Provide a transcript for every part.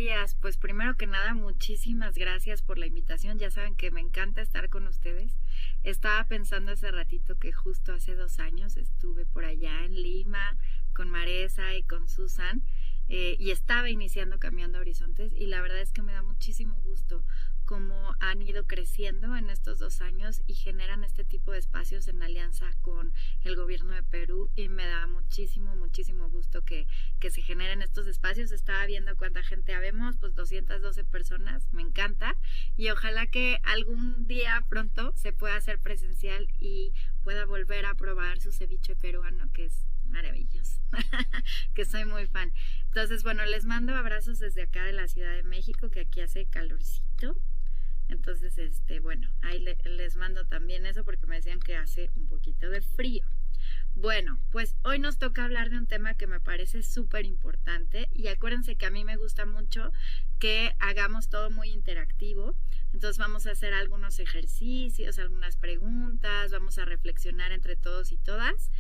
días. Pues primero que nada, muchísimas gracias por la invitación. Ya saben que me encanta estar con ustedes. Estaba pensando hace ratito que justo hace 2 años estuve por allá en Lima con Maresa y con Susan y estaba iniciando Cambiando Horizontes, y la verdad es que me da muchísimo gusto cómo han ido creciendo en estos 2 años y generan este tipo de espacios en alianza con el gobierno de Perú, y me da muchísimo gusto que se generen estos espacios. Estaba viendo cuánta gente habemos, pues 212 personas, me encanta, y ojalá que algún día pronto se pueda hacer presencial y pueda volver a probar su ceviche peruano, que es maravilloso, que soy muy fan. Entonces, bueno, les mando abrazos desde acá de la Ciudad de México, que aquí hace calorcito. Entonces, bueno, ahí les mando también eso porque me decían que hace un poquito de frío. Bueno, pues hoy nos toca hablar de un tema que me parece súper importante, y acuérdense que a mí me gusta mucho que hagamos todo muy interactivo. Entonces vamos a hacer algunos ejercicios, algunas preguntas, vamos a reflexionar entre todos y todas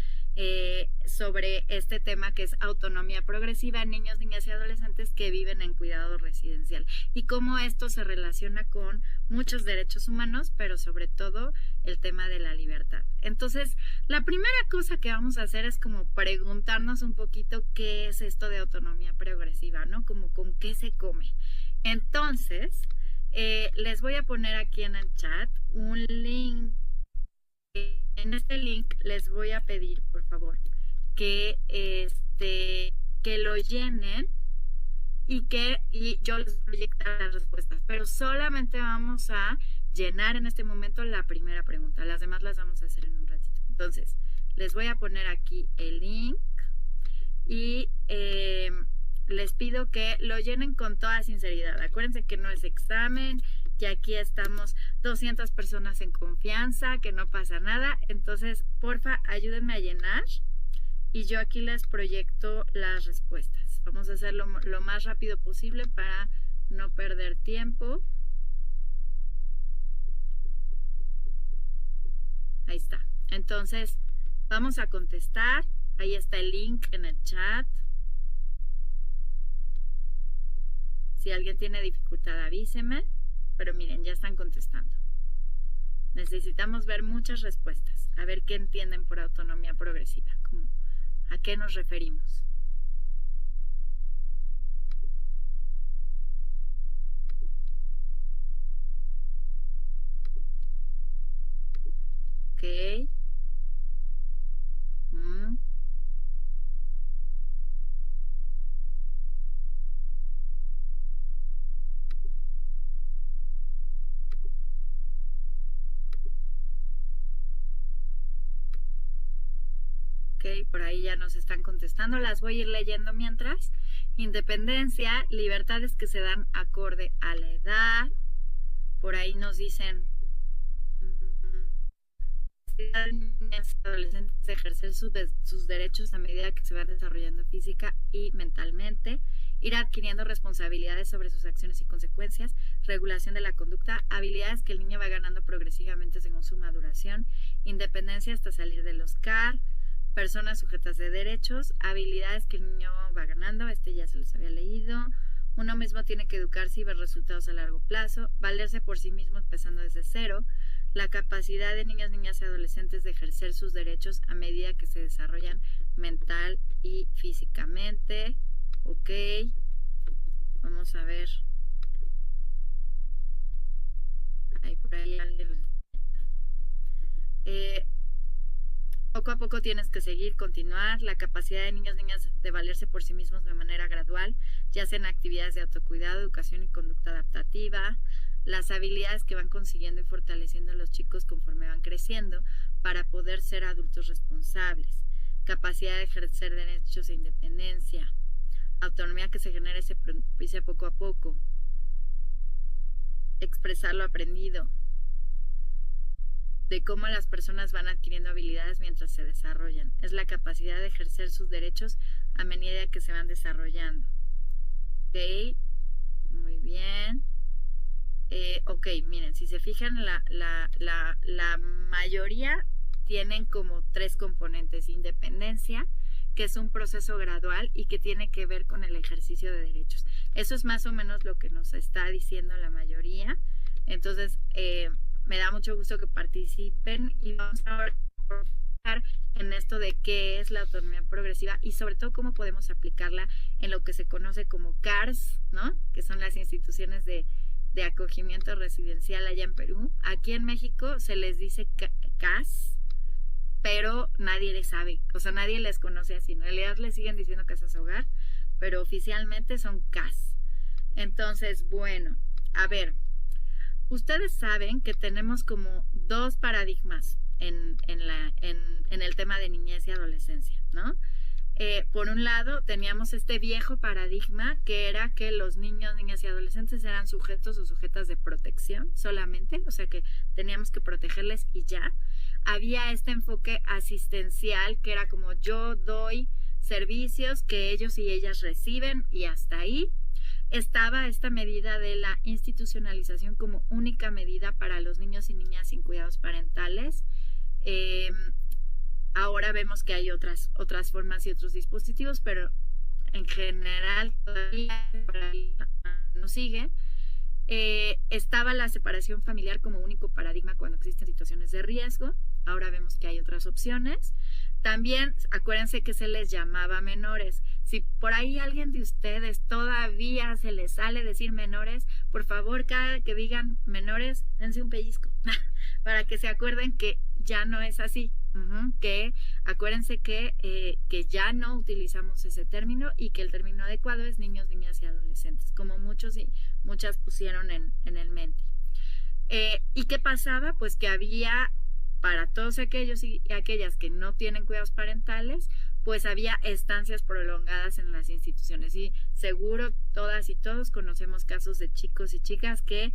sobre este tema que es autonomía progresiva en niños, niñas y adolescentes que viven en cuidado residencial, y cómo esto se relaciona con muchos derechos humanos, pero sobre todo el tema de la libertad. Entonces, la primera cosa que vamos a hacer es como preguntarnos un poquito qué es esto de autonomía progresiva, ¿no? Como con qué se come. Entonces, les voy a poner aquí en el chat un link. En este link les voy a pedir, por favor, que lo llenen y yo les proyectaré las respuestas, pero solamente vamos a llenar en este momento la primera pregunta. Las demás las vamos a hacer en un ratito. Entonces, les voy a poner aquí el link y les pido que lo llenen con toda sinceridad. Acuérdense que no es examen, que aquí estamos 200 personas en confianza, que no pasa nada. Entonces, porfa, ayúdenme a llenar y yo aquí les proyecto las respuestas. Vamos a hacerlo lo más rápido posible para no perder tiempo. Ahí está. Entonces, vamos a contestar. Ahí está el link en el chat. Si alguien tiene dificultad, avíseme. Pero miren, ya están contestando. Necesitamos ver muchas respuestas. A ver qué entienden por autonomía progresiva. ¿A qué nos referimos? Ok. Ok, por ahí ya nos están contestando. Las voy a ir leyendo mientras. Independencia, libertades que se dan acorde a la edad. Por ahí nos dicen niñas y adolescentes de ejercer sus derechos a medida que se van desarrollando física y mentalmente, ir adquiriendo responsabilidades sobre sus acciones y consecuencias, regulación de la conducta, habilidades que el niño va ganando progresivamente según su maduración, independencia hasta salir de los CAR, personas sujetas de derechos, habilidades que el niño va ganando, ya se los había leído. Uno mismo tiene que educarse y ver resultados a largo plazo, valerse por sí mismo empezando desde cero, la capacidad de niñas, niñas y adolescentes de ejercer sus derechos a medida que se desarrollan mental y físicamente. Ok, vamos a ver. Ahí por ahí alguien. Poco a poco tienes que continuar. La capacidad de niños, niñas de valerse por sí mismos de manera gradual, ya sea en actividades de autocuidado, educación y conducta adaptativa. Las habilidades que van consiguiendo y fortaleciendo los chicos conforme van creciendo para poder ser adultos responsables. Capacidad de ejercer derechos e independencia. Autonomía que se genera y se propicia poco a poco. Expresar lo aprendido. De cómo las personas van adquiriendo habilidades mientras se desarrollan. Es la capacidad de ejercer sus derechos a medida que se van desarrollando. Ok, muy bien. Ok, miren, si se fijan, la mayoría tienen como 3 componentes. Independencia, que es un proceso gradual y que tiene que ver con el ejercicio de derechos. Eso es más o menos lo que nos está diciendo la mayoría. Entonces, me da mucho gusto que participen y vamos a profundizar en esto de qué es la autonomía progresiva y sobre todo cómo podemos aplicarla en lo que se conoce como CARS, ¿no? Que son las instituciones de acogimiento residencial allá en Perú. Aquí en México se les dice CAS, pero nadie les sabe, o sea, nadie les conoce así. En realidad les siguen diciendo casas hogar, pero oficialmente son CAS. Entonces, bueno, a ver, ustedes saben que tenemos como dos paradigmas en el tema de niñez y adolescencia, ¿no? Por un lado, teníamos este viejo paradigma que era que los niños, niñas y adolescentes eran sujetos o sujetas de protección solamente, o sea que teníamos que protegerles y ya. Había este enfoque asistencial que era como yo doy servicios que ellos y ellas reciben y hasta ahí. Estaba esta medida de la institucionalización como única medida para los niños y niñas sin cuidados parentales. Ahora vemos que hay otras formas y otros dispositivos, pero en general todavía no sigue. Estaba la separación familiar como único paradigma cuando existen situaciones de riesgo. Ahora vemos que hay otras opciones. También acuérdense que se les llamaba menores. Si por ahí alguien de ustedes todavía se les sale decir menores, por favor, cada que digan menores, dense un pellizco para que se acuerden que ya no es así. Que acuérdense que ya no utilizamos ese término y que el término adecuado es niños, niñas y adolescentes, como muchos y muchas pusieron en el Menti. ¿Y qué pasaba? Pues que había para todos aquellos y aquellas que no tienen cuidados parentales, pues había estancias prolongadas en las instituciones y seguro todas y todos conocemos casos de chicos y chicas que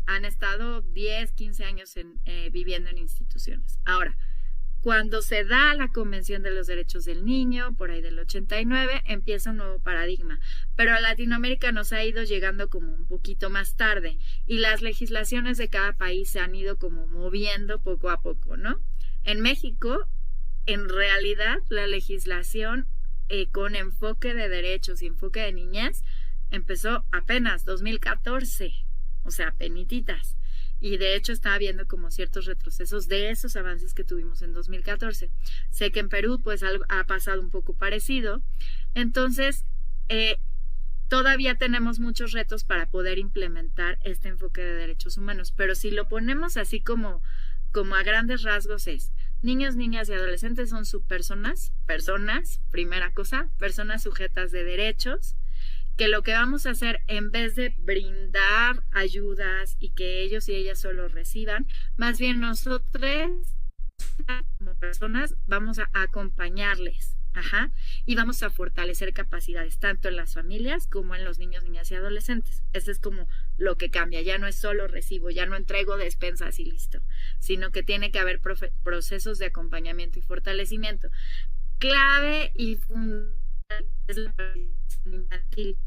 han estado 10, 15 años viviendo en instituciones. Ahora, cuando se da la Convención de los Derechos del Niño, por ahí del 89, empieza un nuevo paradigma. Pero a Latinoamérica nos ha ido llegando como un poquito más tarde y las legislaciones de cada país se han ido como moviendo poco a poco, ¿no? En México, en realidad, la legislación con enfoque de derechos y enfoque de niñez empezó apenas 2014, o sea, penititas. Y de hecho estaba viendo como ciertos retrocesos de esos avances que tuvimos en 2014. Sé que en Perú pues ha pasado un poco parecido. Entonces, todavía tenemos muchos retos para poder implementar este enfoque de derechos humanos. Pero si lo ponemos así como a grandes rasgos es, niños, niñas y adolescentes son subpersonas, primera cosa, personas sujetas de derechos, que lo que vamos a hacer en vez de brindar ayudas y que ellos y ellas solo reciban, más bien nosotros como personas vamos a acompañarles, y vamos a fortalecer capacidades tanto en las familias como en los niños, niñas y adolescentes. Eso es como lo que cambia, ya no es solo recibo, ya no entrego despensas y listo, sino que tiene que haber procesos de acompañamiento y fortalecimiento. Clave y fundamental es la participación infantil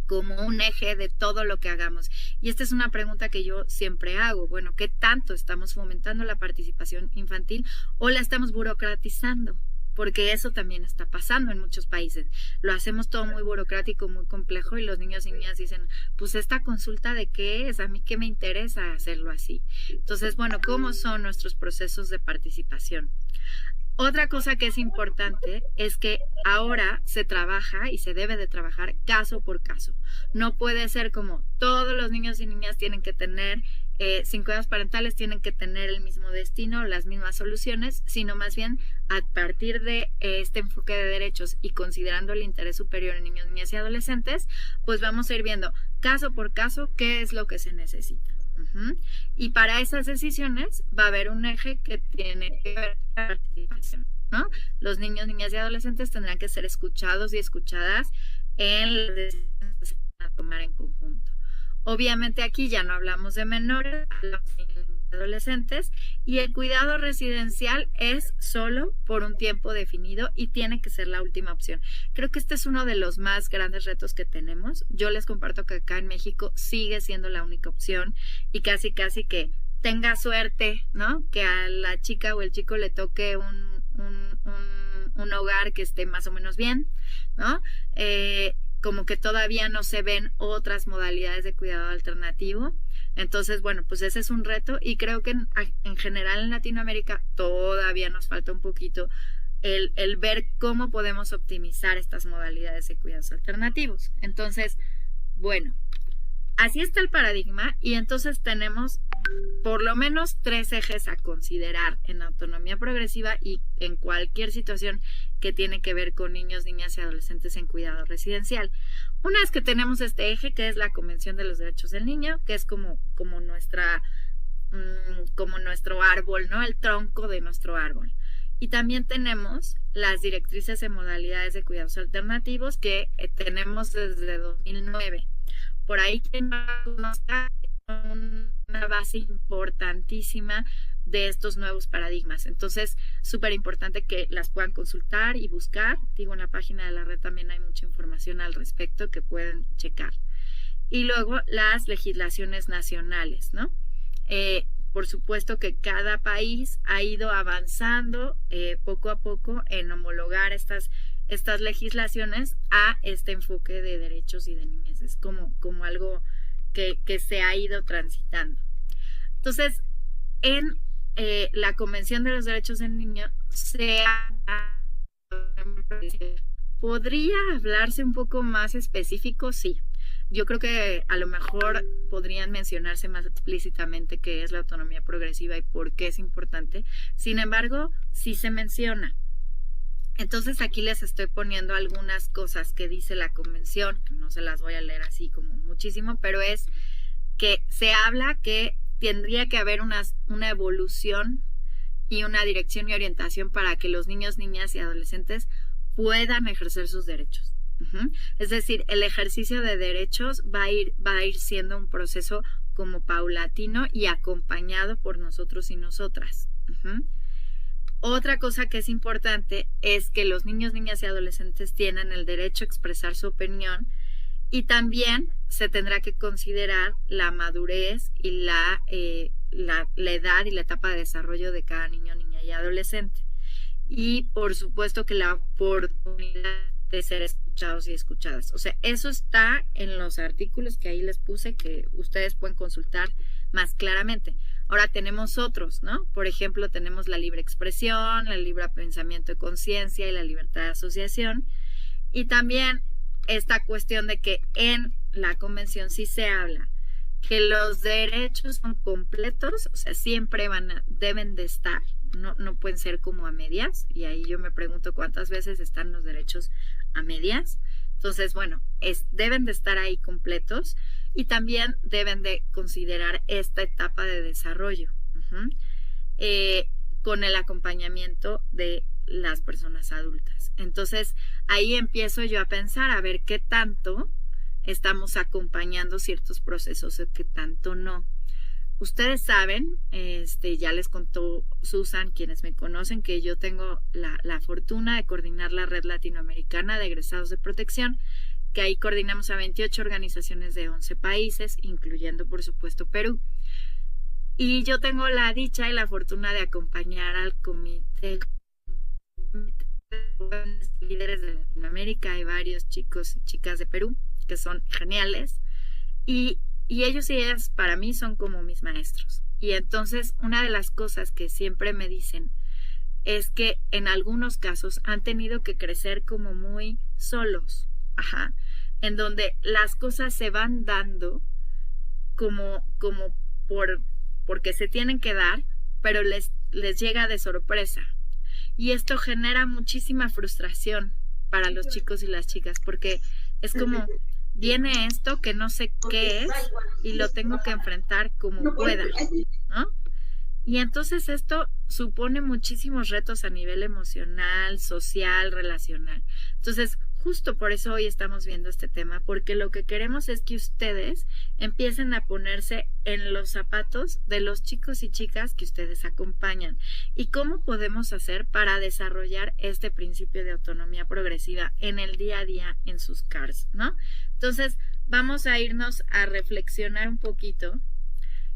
como un eje de todo lo que hagamos. Y esta es una pregunta que yo siempre hago. Bueno, ¿qué tanto estamos fomentando la participación infantil o la estamos burocratizando? Porque eso también está pasando en muchos países. Lo hacemos todo muy burocrático, muy complejo y los niños y niñas dicen, pues esta consulta de qué es, a mí qué me interesa hacerlo así. Entonces, bueno, ¿cómo son nuestros procesos de participación? Otra cosa que es importante es que ahora se trabaja y se debe de trabajar caso por caso. No puede ser como todos los niños y niñas tienen que tener, sin cuidados parentales tienen que tener el mismo destino, las mismas soluciones, sino más bien a partir de este enfoque de derechos y considerando el interés superior en niños, niñas y adolescentes, pues vamos a ir viendo caso por caso qué es lo que se necesita. Y para esas decisiones va a haber un eje que tiene que ver con la participación, ¿no? Los niños, niñas y adolescentes tendrán que ser escuchados y escuchadas en las decisiones que se van a tomar en conjunto. Obviamente aquí ya no hablamos de menores, hablamos de niños y adolescentes y el cuidado residencial es solo por un tiempo definido y tiene que ser la última opción. Creo que este es uno de los más grandes retos que tenemos. Yo les comparto que acá en México sigue siendo la única opción y casi que tenga suerte, ¿no? Que a la chica o el chico le toque un hogar que esté más o menos bien, ¿no? Como que todavía no se ven otras modalidades de cuidado alternativo. Entonces, bueno, pues ese es un reto y creo que en general en Latinoamérica todavía nos falta un poquito el ver cómo podemos optimizar estas modalidades de cuidados alternativos. Entonces, bueno, así está el paradigma y entonces tenemos por lo menos 3 ejes a considerar en autonomía progresiva y en cualquier situación que tiene que ver con niños, niñas y adolescentes en cuidado residencial. Una es que tenemos este eje que es la Convención de los Derechos del Niño, que es como nuestro árbol, ¿no? El tronco de nuestro árbol. Y también tenemos las directrices en modalidades de cuidados alternativos que tenemos desde 2009. Por ahí quien no conozca, una base importantísima de estos nuevos paradigmas. Entonces, súper importante que las puedan consultar y buscar. Digo, en la página de la red también hay mucha información al respecto que pueden checar. Y luego las legislaciones nacionales, ¿no? Por supuesto que cada país ha ido avanzando poco a poco en homologar estas legislaciones a este enfoque de derechos y de niñez. Es como algo que se ha ido transitando. Entonces, en la Convención de los Derechos del Niño ¿podría hablarse un poco más específico? Sí. Yo creo que a lo mejor podrían mencionarse más explícitamente qué es la autonomía progresiva y por qué es importante. Sin embargo, sí se menciona. Entonces aquí les estoy poniendo algunas cosas que dice la convención, que no se las voy a leer así como muchísimo, pero es que se habla que tendría que haber una evolución y una dirección y orientación para que los niños, niñas y adolescentes puedan ejercer sus derechos. Es decir, el ejercicio de derechos va a ir siendo un proceso como paulatino y acompañado por nosotros y nosotras. Otra cosa que es importante es que los niños, niñas y adolescentes tienen el derecho a expresar su opinión y también se tendrá que considerar la madurez y la edad y la etapa de desarrollo de cada niño, niña y adolescente. Y por supuesto que la oportunidad de ser escuchados y escuchadas. O sea, eso está en los artículos que ahí les puse que ustedes pueden consultar más claramente. Ahora tenemos otros, ¿no? Por ejemplo, tenemos la libre expresión, el libre pensamiento de conciencia y la libertad de asociación. Y también esta cuestión de que en la convención sí se habla que los derechos son completos, o sea, siempre deben de estar, no pueden ser como a medias, y ahí yo me pregunto cuántas veces están los derechos a medias. Entonces, bueno, deben de estar ahí completos y también deben de considerar esta etapa de desarrollo con el acompañamiento de las personas adultas. Entonces, ahí empiezo yo a pensar a ver qué tanto estamos acompañando ciertos procesos o qué tanto no. Ustedes saben, ya les contó Susan, quienes me conocen, que yo tengo la fortuna de coordinar la Red Latinoamericana de Egresados de Protección, que ahí coordinamos a 28 organizaciones de 11 países, incluyendo, por supuesto, Perú. Y yo tengo la dicha y la fortuna de acompañar al comité de líderes de Latinoamérica. Hay varios chicos y chicas de Perú que son geniales. Y ellos y ellas para mí son como mis maestros. Y entonces una de las cosas que siempre me dicen es que en algunos casos han tenido que crecer como muy solos, en donde las cosas se van dando como porque se tienen que dar, pero les llega de sorpresa. Y esto genera muchísima frustración para los chicos y las chicas, porque es como viene esto que no sé qué es y lo tengo que enfrentar como pueda, ¿no? Y entonces esto supone muchísimos retos a nivel emocional, social, relacional. Entonces, justo por eso hoy estamos viendo este tema, porque lo que queremos es que ustedes empiecen a ponerse en los zapatos de los chicos y chicas que ustedes acompañan. ¿Y cómo podemos hacer para desarrollar este principio de autonomía progresiva en el día a día en sus CARS, ¿no? Entonces, vamos a irnos a reflexionar un poquito.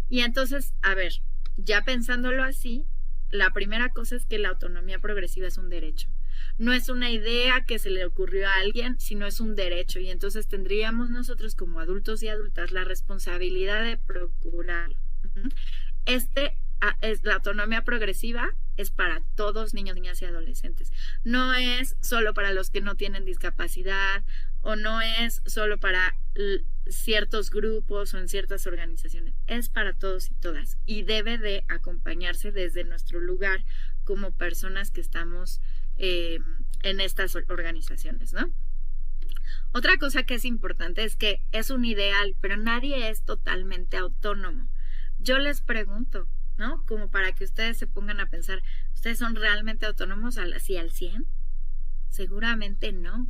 Y entonces, a ver, ya pensándolo así, la primera cosa es que la autonomía progresiva es un derecho. No es una idea que se le ocurrió a alguien, sino es un derecho. Y entonces tendríamos nosotros como adultos y adultas la responsabilidad de procurarlo. Es la autonomía progresiva, es para todos, niños, niñas y adolescentes. No es solo para los que no tienen discapacidad o no es solo para ciertos grupos o en ciertas organizaciones. Es para todos y todas y debe de acompañarse desde nuestro lugar como personas que estamos en estas organizaciones, ¿no? Otra cosa que es importante es que es un ideal, pero nadie es totalmente autónomo. Yo les pregunto, ¿no? Como para que ustedes se pongan a pensar, ¿ustedes son realmente autónomos así al 100? Seguramente no.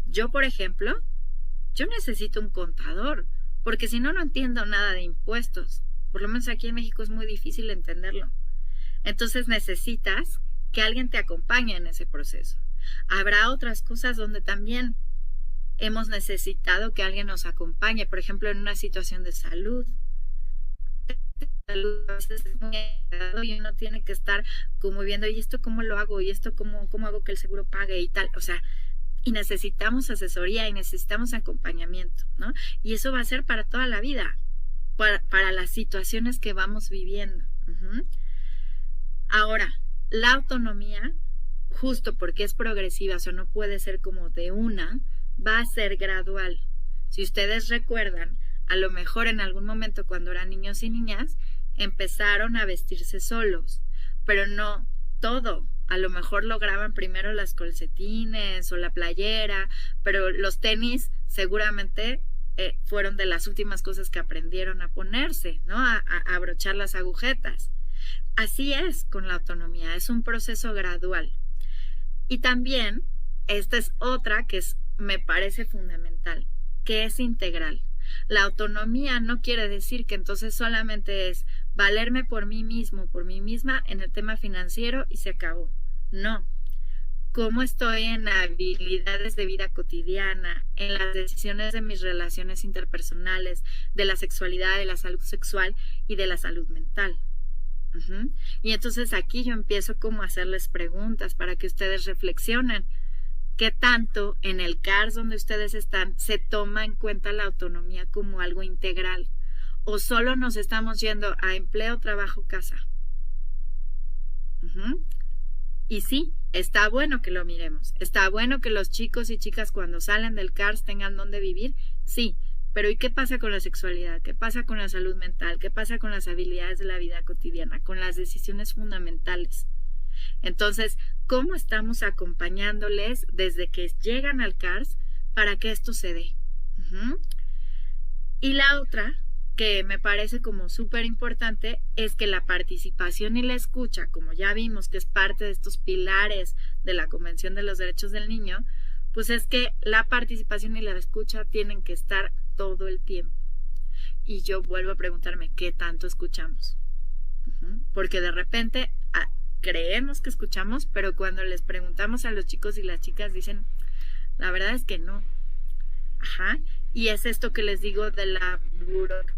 Yo, por ejemplo, yo necesito un contador, porque si no, no entiendo nada de impuestos. Por lo menos aquí en México es muy difícil entenderlo. Entonces necesitas que alguien te acompañe en ese proceso. Habrá otras cosas donde también hemos necesitado que alguien nos acompañe, por ejemplo, en una situación de salud. A veces es muy agradable y uno tiene que estar como viendo, ¿y esto cómo lo hago? ¿Y esto cómo hago que el seguro pague? Y tal, o sea, y necesitamos asesoría y necesitamos acompañamiento, ¿no? Y eso va a ser para toda la vida, para las situaciones que vamos viviendo. Ahora, la autonomía, justo porque es progresiva, o sea, no puede ser como de una, va a ser gradual. Si ustedes recuerdan, a lo mejor en algún momento cuando eran niños y niñas, empezaron a vestirse solos, pero no todo. A lo mejor lograban primero las calcetines o la playera, pero los tenis seguramente fueron de las últimas cosas que aprendieron a ponerse, ¿no? A abrochar las agujetas. Así es con la autonomía, es un proceso gradual. Y también, esta es otra que me parece fundamental, que es integral. La autonomía no quiere decir que entonces solamente es valerme por mí mismo, por mí misma en el tema financiero y se acabó. No. Cómo estoy en habilidades de vida cotidiana, en las decisiones de mis relaciones interpersonales, de la sexualidad, de la salud sexual y de la salud mental. Y entonces aquí yo empiezo como a hacerles preguntas para que ustedes reflexionen. ¿Qué tanto en el CARS donde ustedes están se toma en cuenta la autonomía como algo integral? ¿O solo nos estamos yendo a empleo, trabajo, casa? Y sí, está bueno que lo miremos. Está bueno que los chicos y chicas cuando salen del CARS tengan dónde vivir. Sí, pero ¿y qué pasa con la sexualidad? ¿Qué pasa con la salud mental? ¿Qué pasa con las habilidades de la vida cotidiana? Con las decisiones fundamentales. Entonces, ¿cómo estamos acompañándoles desde que llegan al CARS para que esto se dé? Y la otra, que me parece como súper importante, es que la participación y la escucha, como ya vimos que es parte de estos pilares de la Convención de los Derechos del Niño, pues es que la participación y la escucha tienen que estar todo el tiempo. Y yo vuelvo a preguntarme, ¿qué tanto escuchamos? Porque de repente creemos que escuchamos, pero cuando les preguntamos a los chicos y las chicas dicen, la verdad es que no. Y es esto que les digo de la burocracia.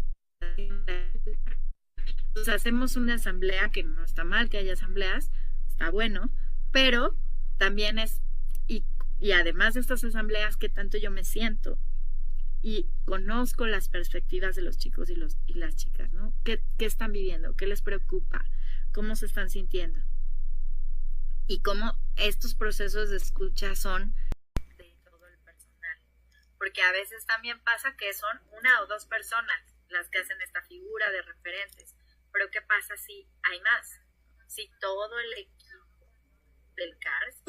Entonces hacemos una asamblea, que no está mal que haya asambleas, está bueno, pero también es, y además de estas asambleas, que tanto yo me siento y conozco las perspectivas de los chicos y las chicas, ¿no? ¿Qué están viviendo? ¿Qué les preocupa? ¿Cómo se están sintiendo? Y cómo estos procesos de escucha son de todo el personal. Porque a veces también pasa que son una o dos personas las que hacen esta figura de referentes. Pero ¿qué pasa si hay más? Si todo el equipo del CARS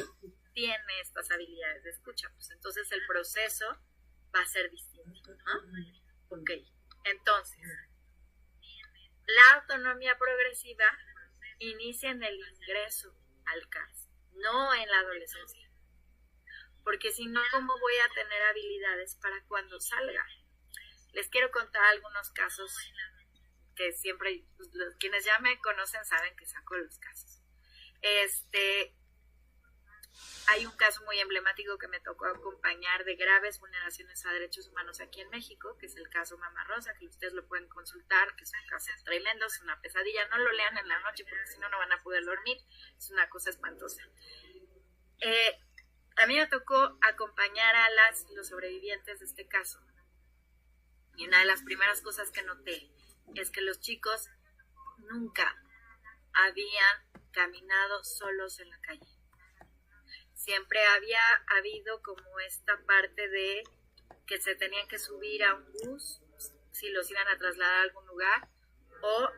tiene estas habilidades de escucha, pues entonces el proceso va a ser distinto, ¿no? Ok, entonces, la autonomía progresiva inicia en el ingreso al CARS, no en la adolescencia. Porque si no, ¿cómo voy a tener habilidades para cuando salga? Les quiero contar algunos casos que siempre, pues, quienes ya me conocen saben que saco los casos. Hay un caso muy emblemático que me tocó acompañar de graves vulneraciones a derechos humanos aquí en México, que es el caso Mama Rosa, que ustedes lo pueden consultar, que es un caso tremendo, es una pesadilla. No lo lean en la noche porque si no, no van a poder dormir. Es una cosa espantosa. Eh, a mí me tocó acompañar a los sobrevivientes de este caso. Y una de las primeras cosas que noté es que los chicos nunca habían caminado solos en la calle. Siempre había habido como esta parte de que se tenían que subir a un bus si los iban a trasladar a algún lugar, o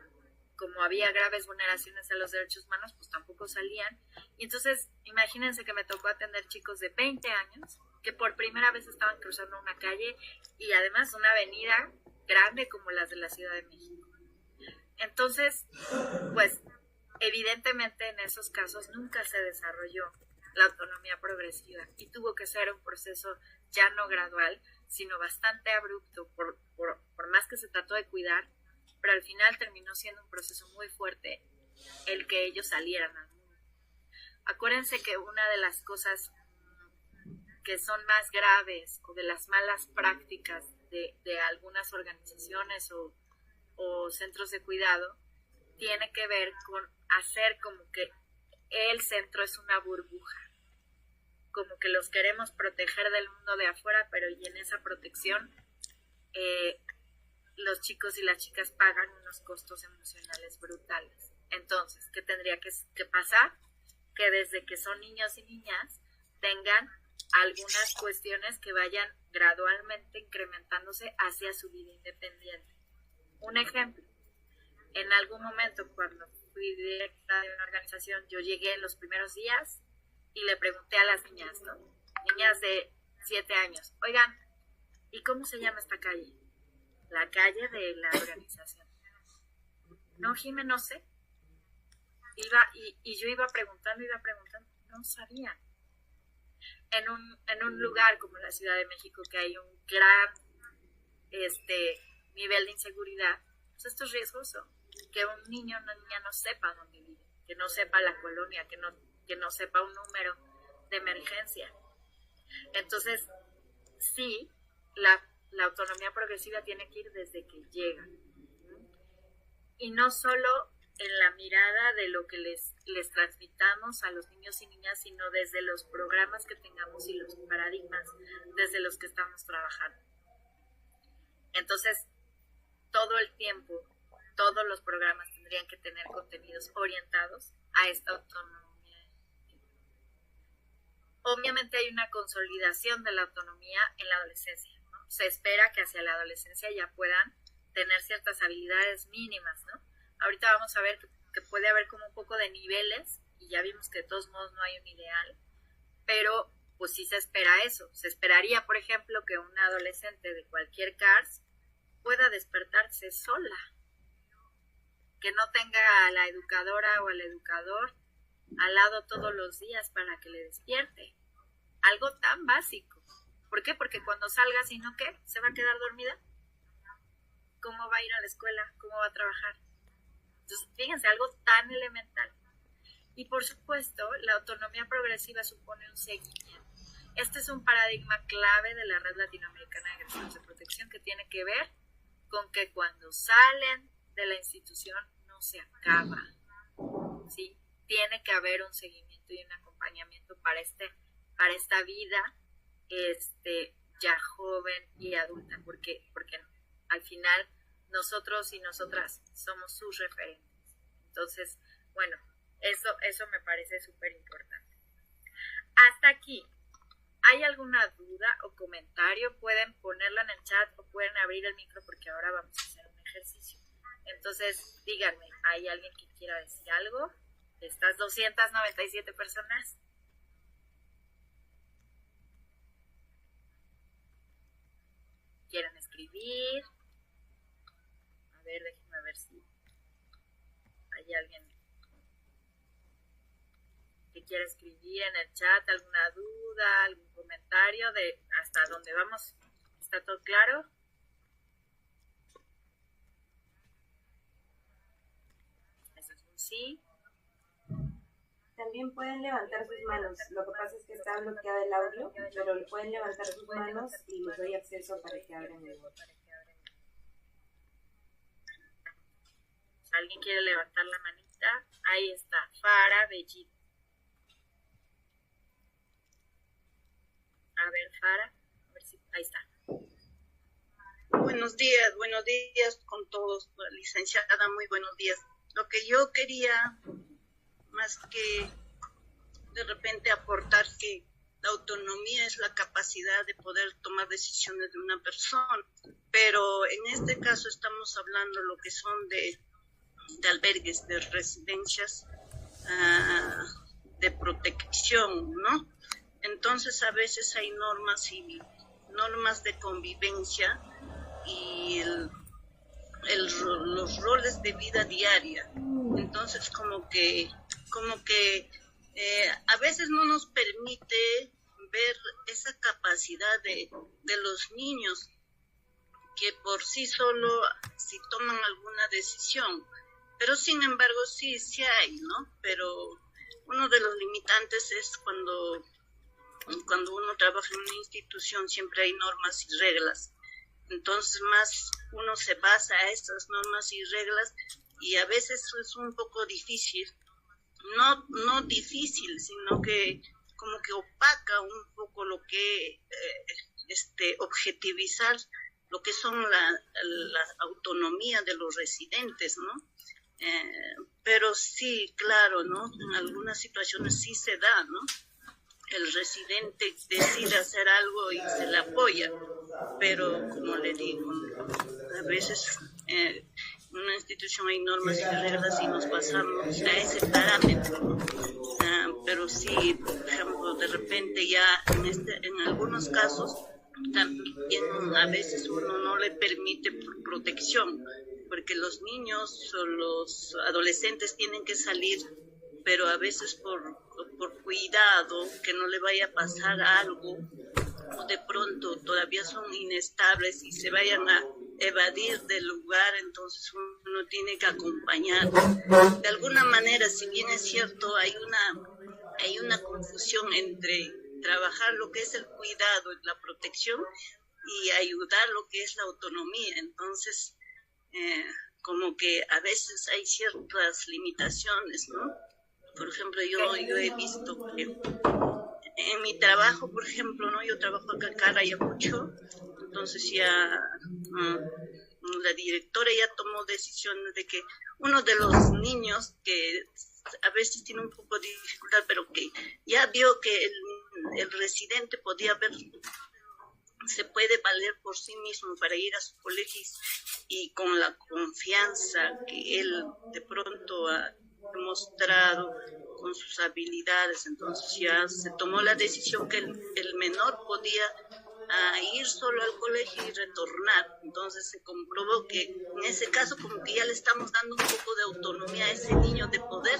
como había graves vulneraciones a los derechos humanos, pues tampoco salían. Y entonces, imagínense que me tocó atender chicos de 20 años que por primera vez estaban cruzando una calle y además una avenida grande como las de la Ciudad de México. Entonces, pues evidentemente en esos casos nunca se desarrolló la autonomía progresiva y tuvo que ser un proceso ya no gradual, sino bastante abrupto, por más que se trató de cuidar, pero al final terminó siendo un proceso muy fuerte el que ellos salieran al mundo. Acuérdense que una de las cosas que son más graves o de las malas prácticas de algunas organizaciones o centros de cuidado tiene que ver con hacer como que el centro es una burbuja, como que los queremos proteger del mundo de afuera, pero y en esa protección los chicos y las chicas pagan unos costos emocionales brutales. Entonces, ¿qué tendría que pasar? Que desde que son niños y niñas tengan algunas cuestiones que vayan gradualmente incrementándose hacia su vida independiente. Un ejemplo, en algún momento cuando fui directa de una organización, yo llegué en los primeros días y le pregunté a las niñas, ¿no? Niñas de 7 años, oigan, ¿y cómo se llama esta calle? La calle de la organización. No, Jimé, no sé. Y yo iba preguntando, no sabía. En un lugar como la Ciudad de México, que hay un gran nivel de inseguridad, pues esto es riesgoso. Que un niño o una niña no sepa dónde vive, que no sepa la colonia, que no sepa un número de emergencia. Entonces, sí, la autonomía progresiva tiene que ir desde que llegan. Y no solo en la mirada de lo que les transmitamos a los niños y niñas, sino desde los programas que tengamos y los paradigmas desde los que estamos trabajando. Entonces, todo el tiempo, todos los programas tendrían que tener contenidos orientados a esta autonomía. Obviamente hay una consolidación de la autonomía en la adolescencia, ¿no? Se espera que hacia la adolescencia ya puedan tener ciertas habilidades mínimas, ¿no? Ahorita vamos a ver que puede haber como un poco de niveles, y ya vimos que de todos modos no hay un ideal, pero pues sí se espera eso. Se esperaría, por ejemplo, que una adolescente de cualquier CARS pueda despertarse sola, que no tenga a la educadora o al educador al lado todos los días para que le despierte. Algo tan básico. ¿Por qué? Porque cuando salga, si no, ¿qué? ¿Se va a quedar dormida? ¿Cómo va a ir a la escuela? ¿Cómo va a trabajar? Entonces, fíjense, algo tan elemental. Y por supuesto, la autonomía progresiva supone un seguimiento. Este es un paradigma clave de la Red Latinoamericana de Egresados de Protección, que tiene que ver con que cuando salen de la institución no se acaba, ¿sí? Tiene que haber un seguimiento y un acompañamiento para esta vida ya joven y adulta, porque al final nosotros y nosotras somos sus referentes. Entonces, bueno, eso me parece súper importante. Hasta aquí, ¿hay alguna duda o comentario? Pueden ponerlo en el chat o pueden abrir el micro, porque ahora vamos a hacer un ejercicio. Entonces, díganme, ¿hay alguien que quiera decir algo de estas 297 personas? ¿Quieren escribir? A ver, déjenme ver si hay alguien que quiera escribir en el chat, alguna duda, algún comentario de hasta dónde vamos. ¿Está todo claro? Eso es un sí. También pueden levantar sus manos. Lo que pasa es que está bloqueado el audio, pero pueden levantar sus manos y les doy acceso para que abran el voto. ¿Alguien quiere levantar la manita? Ahí está, Fara Bellido. A ver, Fara, a ver si, ahí está. Buenos días con todos, licenciada, muy buenos días. Lo que yo quería, más que de repente aportar que la autonomía es la capacidad de poder tomar decisiones de una persona, pero en este caso estamos hablando lo que son de albergues, de residencias de protección, ¿no? Entonces a veces hay normas de convivencia y los roles de vida diaria. Entonces como que a veces no nos permite ver esa capacidad de los niños que por sí solo si toman alguna decisión, pero sin embargo sí hay, ¿no? Pero uno de los limitantes es cuando uno trabaja en una institución siempre hay normas y reglas. Entonces más uno se basa a estas normas y reglas y a veces es un poco difícil, no difícil, sino que como que opaca un poco lo que objetivizar lo que son la autonomía de los residentes, ¿no? Pero sí, claro, ¿no? En algunas situaciones sí se da, ¿no? El residente decide hacer algo y se le apoya, pero como le digo, a veces en una institución hay normas y reglas y nos basamos a ese parámetro, ¿no? Pero sí, por ejemplo, de repente ya en algunos casos también a veces uno no le permite por protección, porque los niños o los adolescentes tienen que salir, pero a veces por cuidado, que no le vaya a pasar algo, o de pronto todavía son inestables y se vayan a evadir del lugar, entonces uno tiene que acompañar. De alguna manera, si bien es cierto, hay una confusión entre trabajar lo que es el cuidado y la protección y ayudar lo que es la autonomía. Entonces, como que a veces hay ciertas limitaciones, ¿no? Por ejemplo, yo he visto que en mi trabajo, por ejemplo, ¿no? Yo trabajo acá en Ayacucho, entonces ya la directora ya tomó decisiones de que uno de los niños que a veces tiene un poco de dificultad, pero que ya vio que el residente se puede valer por sí mismo para ir a su colegio y con la confianza que él de pronto ha demostrado con sus habilidades, entonces ya se tomó la decisión que el menor podía ir solo al colegio y retornar. Entonces se comprobó que en ese caso como que ya le estamos dando un poco de autonomía a ese niño de poder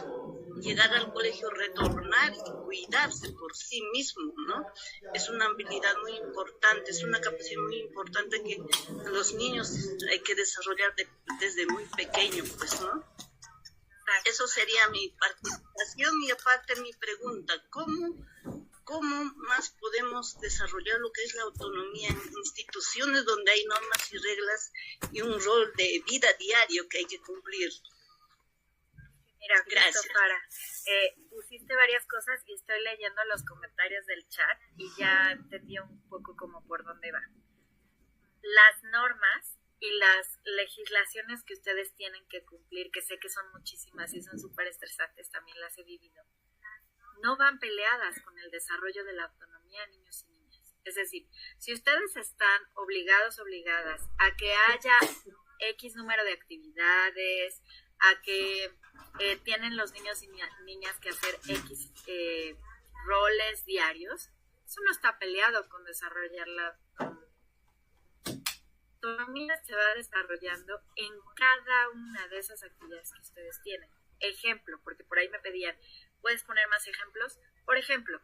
llegar al colegio, retornar y cuidarse por sí mismo, ¿no? Es una habilidad muy importante, es una capacidad muy importante que los niños hay que desarrollar desde muy pequeño, pues, ¿no? Eso sería mi participación y aparte mi pregunta, ¿cómo más podemos desarrollar lo que es la autonomía en instituciones donde hay normas y reglas y un rol de vida diario que hay que cumplir? Mira, gracias. Para, pusiste varias cosas y estoy leyendo los comentarios del chat y ya entendí un poco como por dónde va. Las normas y las legislaciones que ustedes tienen que cumplir, que sé que son muchísimas y son súper estresantes, también las he vivido, no van peleadas con el desarrollo de la autonomía de niños y niñas. Es decir, si ustedes están obligadas a que haya X número de actividades, a que tienen los niños y niñas que hacer X roles diarios, eso no está peleado con desarrollar la autonomía. Se va desarrollando en cada una de esas actividades que ustedes tienen. Ejemplo, porque por ahí me pedían, ¿puedes poner más ejemplos? Por ejemplo,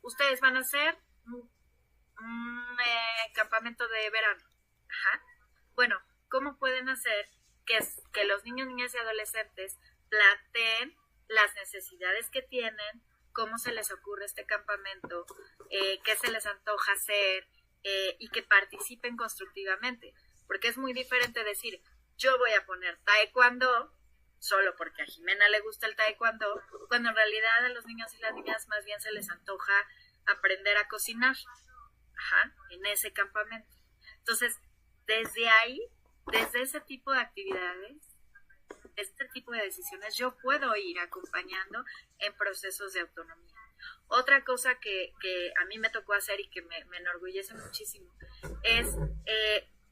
ustedes van a hacer un campamento de verano. Ajá. Bueno, ¿cómo pueden hacer que los niños, niñas y adolescentes planteen las necesidades que tienen, cómo se les ocurre este campamento, qué se les antoja hacer, y que participen constructivamente? Porque es muy diferente decir, yo voy a poner taekwondo solo porque a Jimena le gusta el taekwondo, cuando en realidad a los niños y las niñas más bien se les antoja aprender a cocinar, en ese campamento. Entonces, desde ahí, desde ese tipo de actividades, este tipo de decisiones, yo puedo ir acompañando en procesos de autonomía. Otra cosa que a mí me tocó hacer y que me enorgullece muchísimo es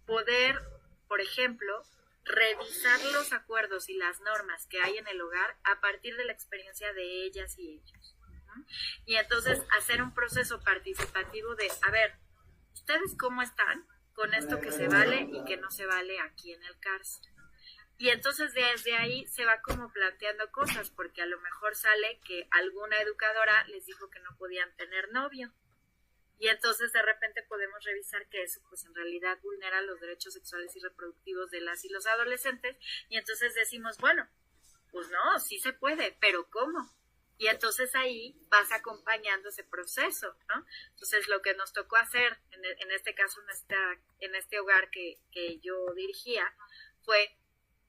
poder, por ejemplo, revisar los acuerdos y las normas que hay en el hogar a partir de la experiencia de ellas y ellos. Y entonces hacer un proceso participativo de, a ver, ¿ustedes cómo están con esto que se vale y que no se vale aquí en el CARS? Y entonces desde ahí se va como planteando cosas, porque a lo mejor sale que alguna educadora les dijo que no podían tener novio. Y entonces de repente podemos revisar que eso pues en realidad vulnera los derechos sexuales y reproductivos de las y los adolescentes. Y entonces decimos, bueno, pues no, sí se puede, pero ¿cómo? Y entonces ahí vas acompañando ese proceso, ¿no? Entonces lo que nos tocó hacer, en este caso en este hogar que yo dirigía, fue,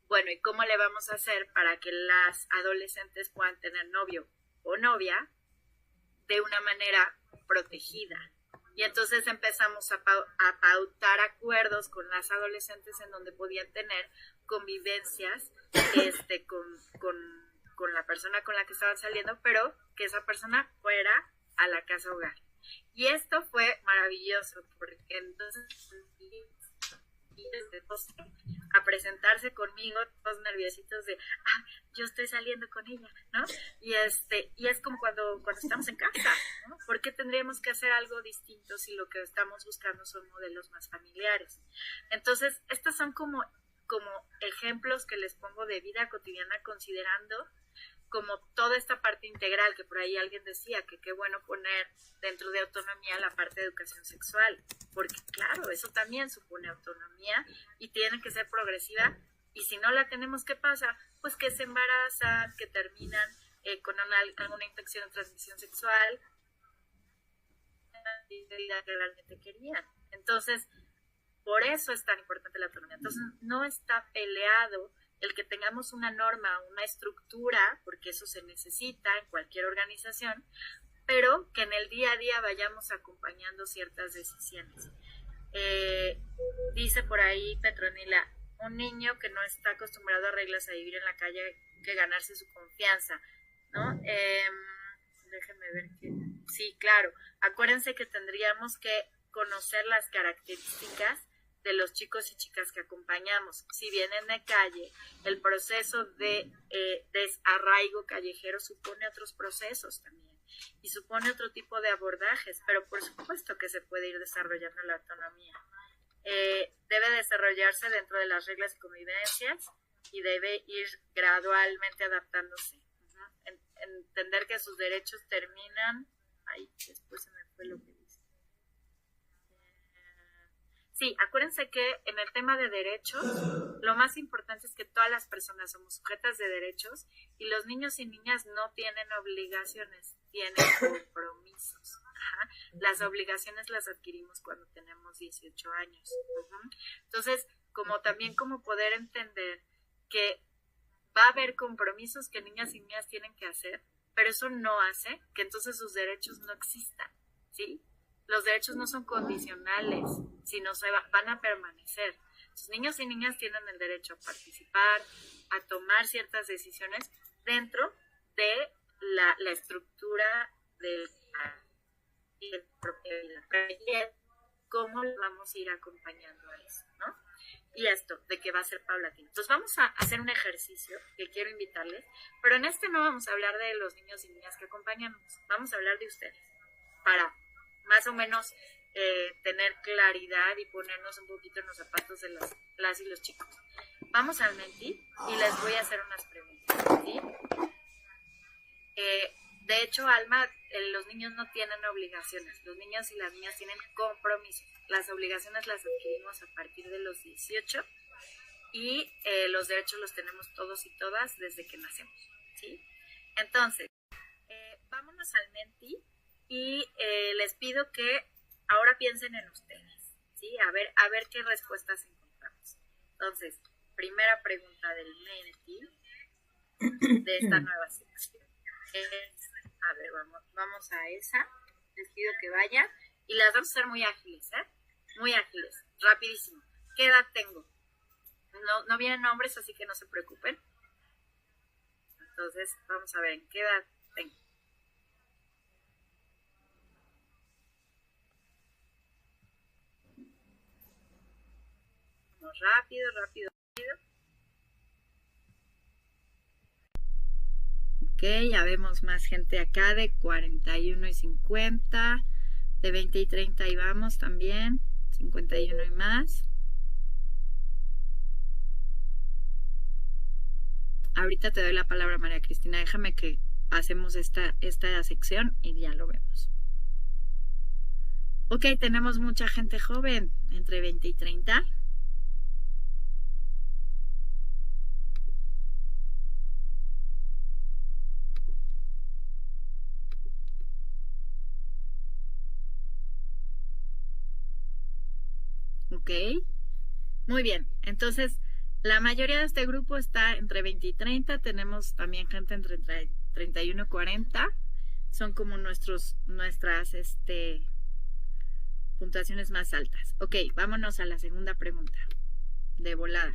bueno, ¿y cómo le vamos a hacer para que las adolescentes puedan tener novio o novia de una manera protegida? Y entonces empezamos a pautar acuerdos con las adolescentes en donde podían tener convivencias con la persona con la que estaban saliendo, pero que esa persona fuera a la casa hogar. Y esto fue maravilloso, porque entonces a presentarse conmigo, todos nerviositos de, yo estoy saliendo con ella, ¿no? Y es como cuando estamos en casa, ¿no? ¿Por qué tendríamos que hacer algo distinto si lo que estamos buscando son modelos más familiares? Entonces, estos son como ejemplos que les pongo de vida cotidiana, considerando como toda esta parte integral, que por ahí alguien decía que qué bueno poner dentro de autonomía la parte de educación sexual, porque claro, eso también supone autonomía y tiene que ser progresiva, y si no la tenemos, ¿qué pasa? Pues que se embarazan, que terminan con alguna infección de transmisión sexual, que realmente querían. Entonces, por eso es tan importante la autonomía. Entonces, no está peleado el que tengamos una norma, una estructura, porque eso se necesita en cualquier organización, pero que en el día a día vayamos acompañando ciertas decisiones. Dice por ahí Petronila, un niño que no está acostumbrado a reglas, a vivir en la calle, que ganarse su confianza, ¿no? Déjenme ver que... Sí, claro. Acuérdense que tendríamos que conocer las características de los chicos y chicas que acompañamos. Si vienen de calle, el proceso de desarraigo callejero supone otros procesos también y supone otro tipo de abordajes, pero por supuesto que se puede ir desarrollando la autonomía. Debe desarrollarse dentro de las reglas y convivencias y debe ir gradualmente adaptándose. Entender que sus derechos terminan... Ay, después se me fue lo que dice. Sí, acuérdense que en el tema de derechos, lo más importante es que todas las personas somos sujetas de derechos y los niños y niñas no tienen obligaciones, tienen compromisos. Las obligaciones las adquirimos cuando tenemos 18 años. Entonces, también poder entender que va a haber compromisos que niñas y niñas tienen que hacer, pero eso no hace que entonces sus derechos no existan, ¿sí? Los derechos no son condicionales, sino van a permanecer. Los niños y niñas tienen el derecho a participar, a tomar ciertas decisiones dentro de la estructura del propio vida. ¿Cómo vamos a ir acompañando a eso, no? Y esto, de que va a ser paulatino. Entonces vamos a hacer un ejercicio que quiero invitarles, pero en este no vamos a hablar de los niños y niñas que acompañamos, vamos a hablar de ustedes, para más o menos tener claridad y ponernos un poquito en los zapatos de las y los chicos. Vamos al Menti y les voy a hacer unas preguntas, ¿sí? De hecho, Alma, los niños no tienen obligaciones, los niños y las niñas tienen compromisos. Las obligaciones las adquirimos a partir de los 18 y los derechos los tenemos todos y todas desde que nacemos, ¿sí? Entonces, vámonos al Menti y les pido que ahora piensen en ustedes, ¿sí? A ver qué respuestas encontramos. Entonces, primera pregunta del Menti de esta nueva sección. A ver, vamos a esa. Les pido que vayan y las vamos a hacer muy ágiles, ¿eh? Muy ágiles, rapidísimo. ¿Qué edad tengo? No vienen nombres, así que no se preocupen. Entonces, vamos a ver en qué edad tengo. Vamos rápido, rápido, rápido. Ok, ya vemos más gente acá de 41 y 50. De 20 y 30 y vamos también. 51 y más. Ahorita te doy la palabra, María Cristina. Déjame que hacemos esta sección y ya lo vemos. Ok, tenemos mucha gente joven, entre 20 y 30. Ok, muy bien. Entonces, la mayoría de este grupo está entre 20 y 30. Tenemos también gente entre 31 y 40. Son como nuestras puntuaciones más altas. Ok, vámonos a la segunda pregunta. De volada.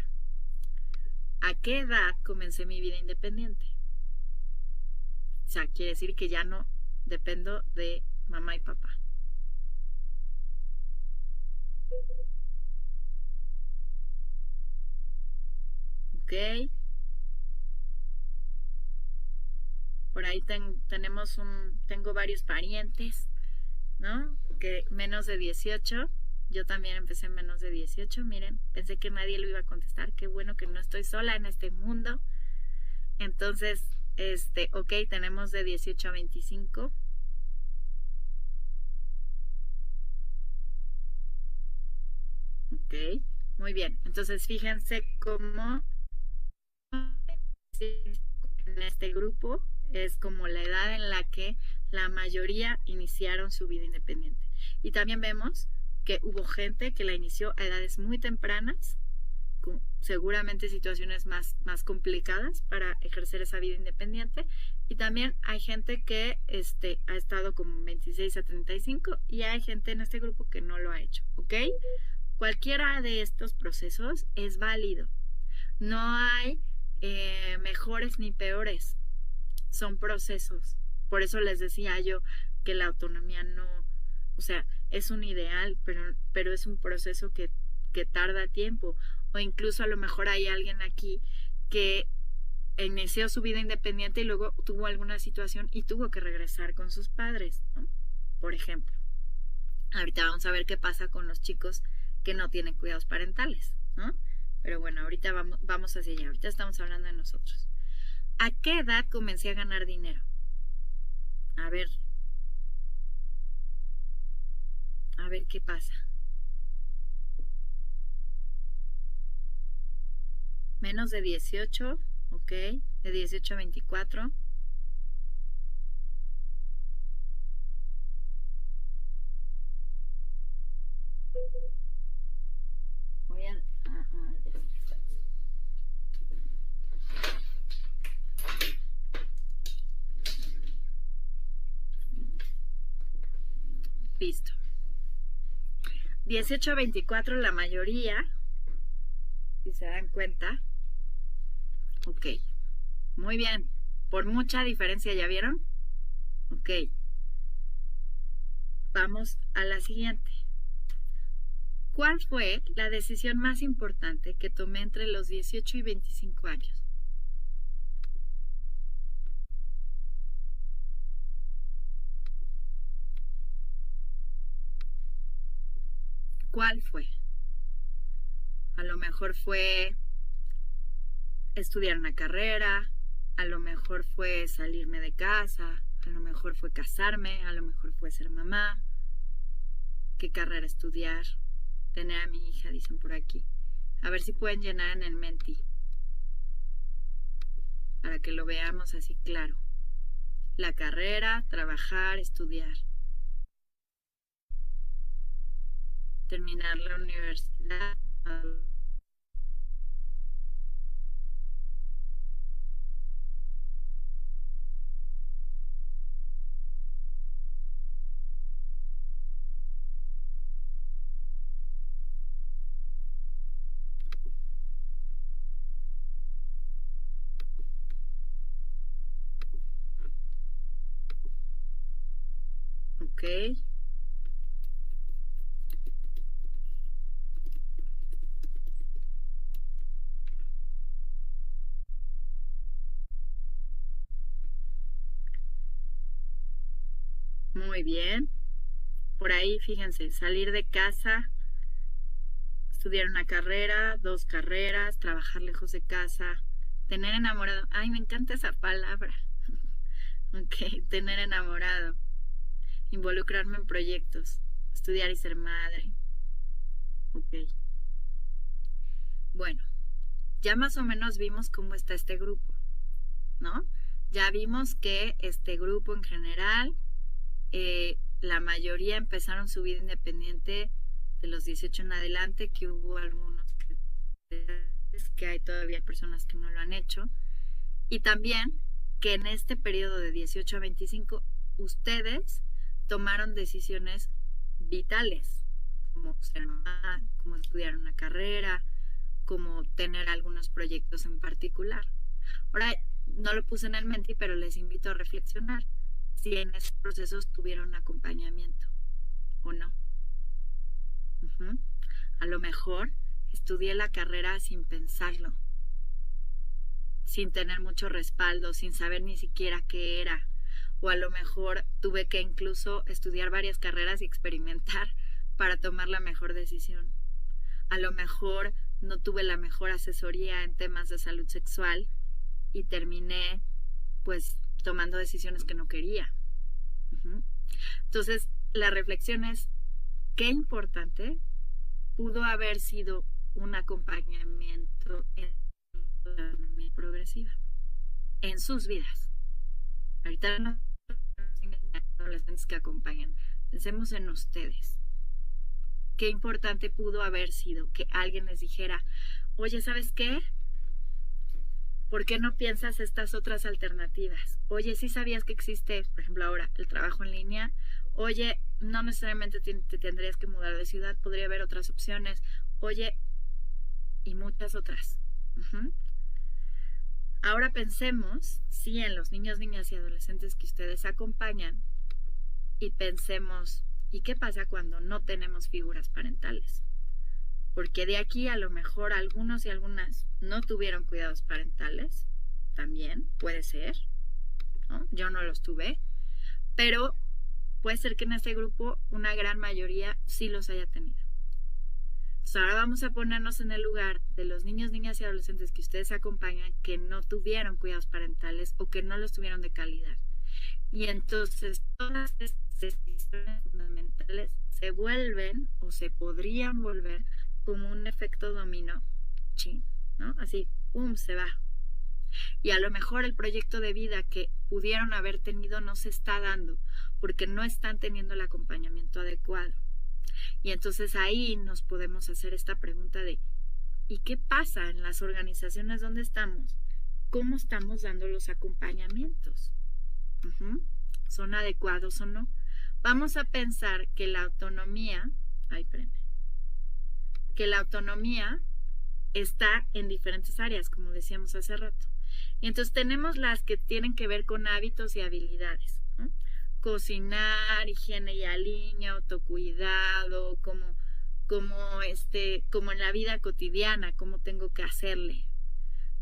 ¿A qué edad comencé mi vida independiente? O sea, quiere decir que ya no dependo de mamá y papá. Ok. Por ahí tengo varios parientes, ¿no? Que menos de 18. Yo también empecé en menos de 18. Miren, pensé que nadie lo iba a contestar. Qué bueno que no estoy sola en este mundo. Entonces, ok, tenemos de 18 a 25. Ok, muy bien. Entonces, fíjense cómo en este grupo es como la edad en la que la mayoría iniciaron su vida independiente. Y también vemos que hubo gente que la inició a edades muy tempranas, con seguramente situaciones más complicadas para ejercer esa vida independiente. Y también hay gente que ha estado como 26 a 35 y hay gente en este grupo que no lo ha hecho, ¿ok? Cualquiera de estos procesos es válido. No hay mejores ni peores. Son procesos. Por eso les decía yo que la autonomía no, o sea, es un ideal, pero es un proceso que tarda tiempo. O incluso a lo mejor hay alguien aquí que inició su vida independiente y luego tuvo alguna situación y tuvo que regresar con sus padres, ¿no? Por ejemplo. Ahorita vamos a ver qué pasa con los chicos que no tienen cuidados parentales, ¿no? Pero bueno, ahorita vamos hacia allá. Ahorita estamos hablando de nosotros. ¿A qué edad comencé a ganar dinero? A ver qué pasa. Menos de 18, ok. De 18 a 24. Voy a listo. 18 a 24 la mayoría, si se dan cuenta. Ok, muy bien. Por mucha diferencia, ¿ya vieron? Ok. Vamos a la siguiente. ¿Cuál fue la decisión más importante que tomé entre los 18 y 25 años? ¿Cuál fue? A lo mejor fue estudiar una carrera, a lo mejor fue salirme de casa, a lo mejor fue casarme, a lo mejor fue ser mamá. ¿Qué carrera estudiar? Tener a mi hija, dicen por aquí. A ver si pueden llenar en el Menti para que lo veamos así claro. La carrera, trabajar, estudiar. Terminar la universidad. Ok. Muy bien. Por ahí, fíjense, salir de casa, estudiar una carrera, 2 carreras, trabajar lejos de casa, tener enamorado. Ay, me encanta esa palabra. Ok, tener enamorado, involucrarme en proyectos, estudiar y ser madre. Ok. Bueno, ya más o menos vimos cómo está este grupo, ¿no? Ya vimos que este grupo en general, la mayoría empezaron su vida independiente de los 18 en adelante, que hubo algunos que hay todavía personas que no lo han hecho. Y también que en este periodo de 18 a 25 ustedes tomaron decisiones vitales, como ser mamá, como estudiar una carrera, como tener algunos proyectos en particular. Ahora, no lo puse en el menti, pero les invito a reflexionar si en esos procesos tuvieron acompañamiento o no. A lo mejor estudié la carrera sin pensarlo, sin tener mucho respaldo, sin saber ni siquiera qué era. O a lo mejor tuve que incluso estudiar varias carreras y experimentar para tomar la mejor decisión. A lo mejor no tuve la mejor asesoría en temas de salud sexual y terminé pues tomando decisiones que no quería. Entonces, la reflexión es, qué importante pudo haber sido un acompañamiento en la autonomía progresiva en sus vidas. Ahorita no adolescentes que acompañan, pensemos en ustedes. Qué importante pudo haber sido que alguien les dijera, oye, ¿sabes qué? ¿Por qué no piensas estas otras alternativas? Oye, ¿sí sabías que existe, por ejemplo, ahora el trabajo en línea? Oye, no necesariamente te tendrías que mudar de ciudad, podría haber otras opciones. Oye, y muchas otras. Ahora pensemos, sí, en los niños, niñas y adolescentes que ustedes acompañan y pensemos, ¿y qué pasa cuando no tenemos figuras parentales? Porque de aquí a lo mejor algunos y algunas no tuvieron cuidados parentales, también puede ser, ¿no? Yo no los tuve, pero puede ser que en este grupo una gran mayoría sí los haya tenido. Entonces ahora vamos a ponernos en el lugar de los niños, niñas y adolescentes que ustedes acompañan que no tuvieron cuidados parentales o que no los tuvieron de calidad. Y entonces todas estas decisiones fundamentales se vuelven o se podrían volver como un efecto dominó, ¿no? Así, ¡pum!, se va. Y a lo mejor el proyecto de vida que pudieron haber tenido no se está dando porque no están teniendo el acompañamiento adecuado. Y entonces ahí nos podemos hacer esta pregunta de ¿y qué pasa en las organizaciones donde estamos? ¿Cómo estamos dando los acompañamientos? ¿Son adecuados o no? Vamos a pensar que la autonomía, que la autonomía está en diferentes áreas, como decíamos hace rato. Y entonces tenemos las que tienen que ver con hábitos y habilidades, ¿no? Cocinar, higiene y aliño, autocuidado, como en la vida cotidiana, cómo tengo que hacerle.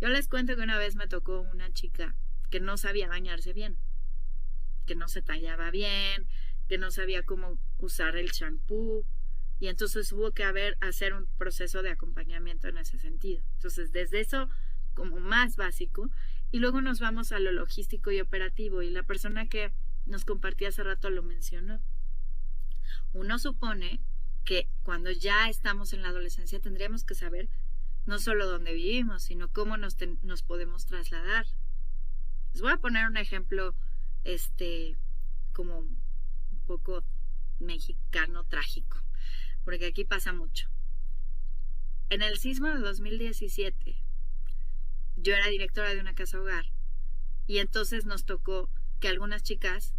Yo les cuento que una vez me tocó una chica que no sabía bañarse bien, que no se tallaba bien, que no sabía cómo usar el champú, y entonces hubo que hacer un proceso de acompañamiento en ese sentido. Entonces, desde eso como más básico, y luego nos vamos a lo logístico y operativo, y la persona que nos compartía hace rato lo mencionó. Uno supone que cuando ya estamos en la adolescencia tendríamos que saber no solo dónde vivimos, sino cómo nos podemos trasladar. Les voy a poner un ejemplo como un poco mexicano trágico, porque aquí pasa mucho. En el sismo de 2017, yo era directora de una casa hogar, y entonces nos tocó que algunas chicas,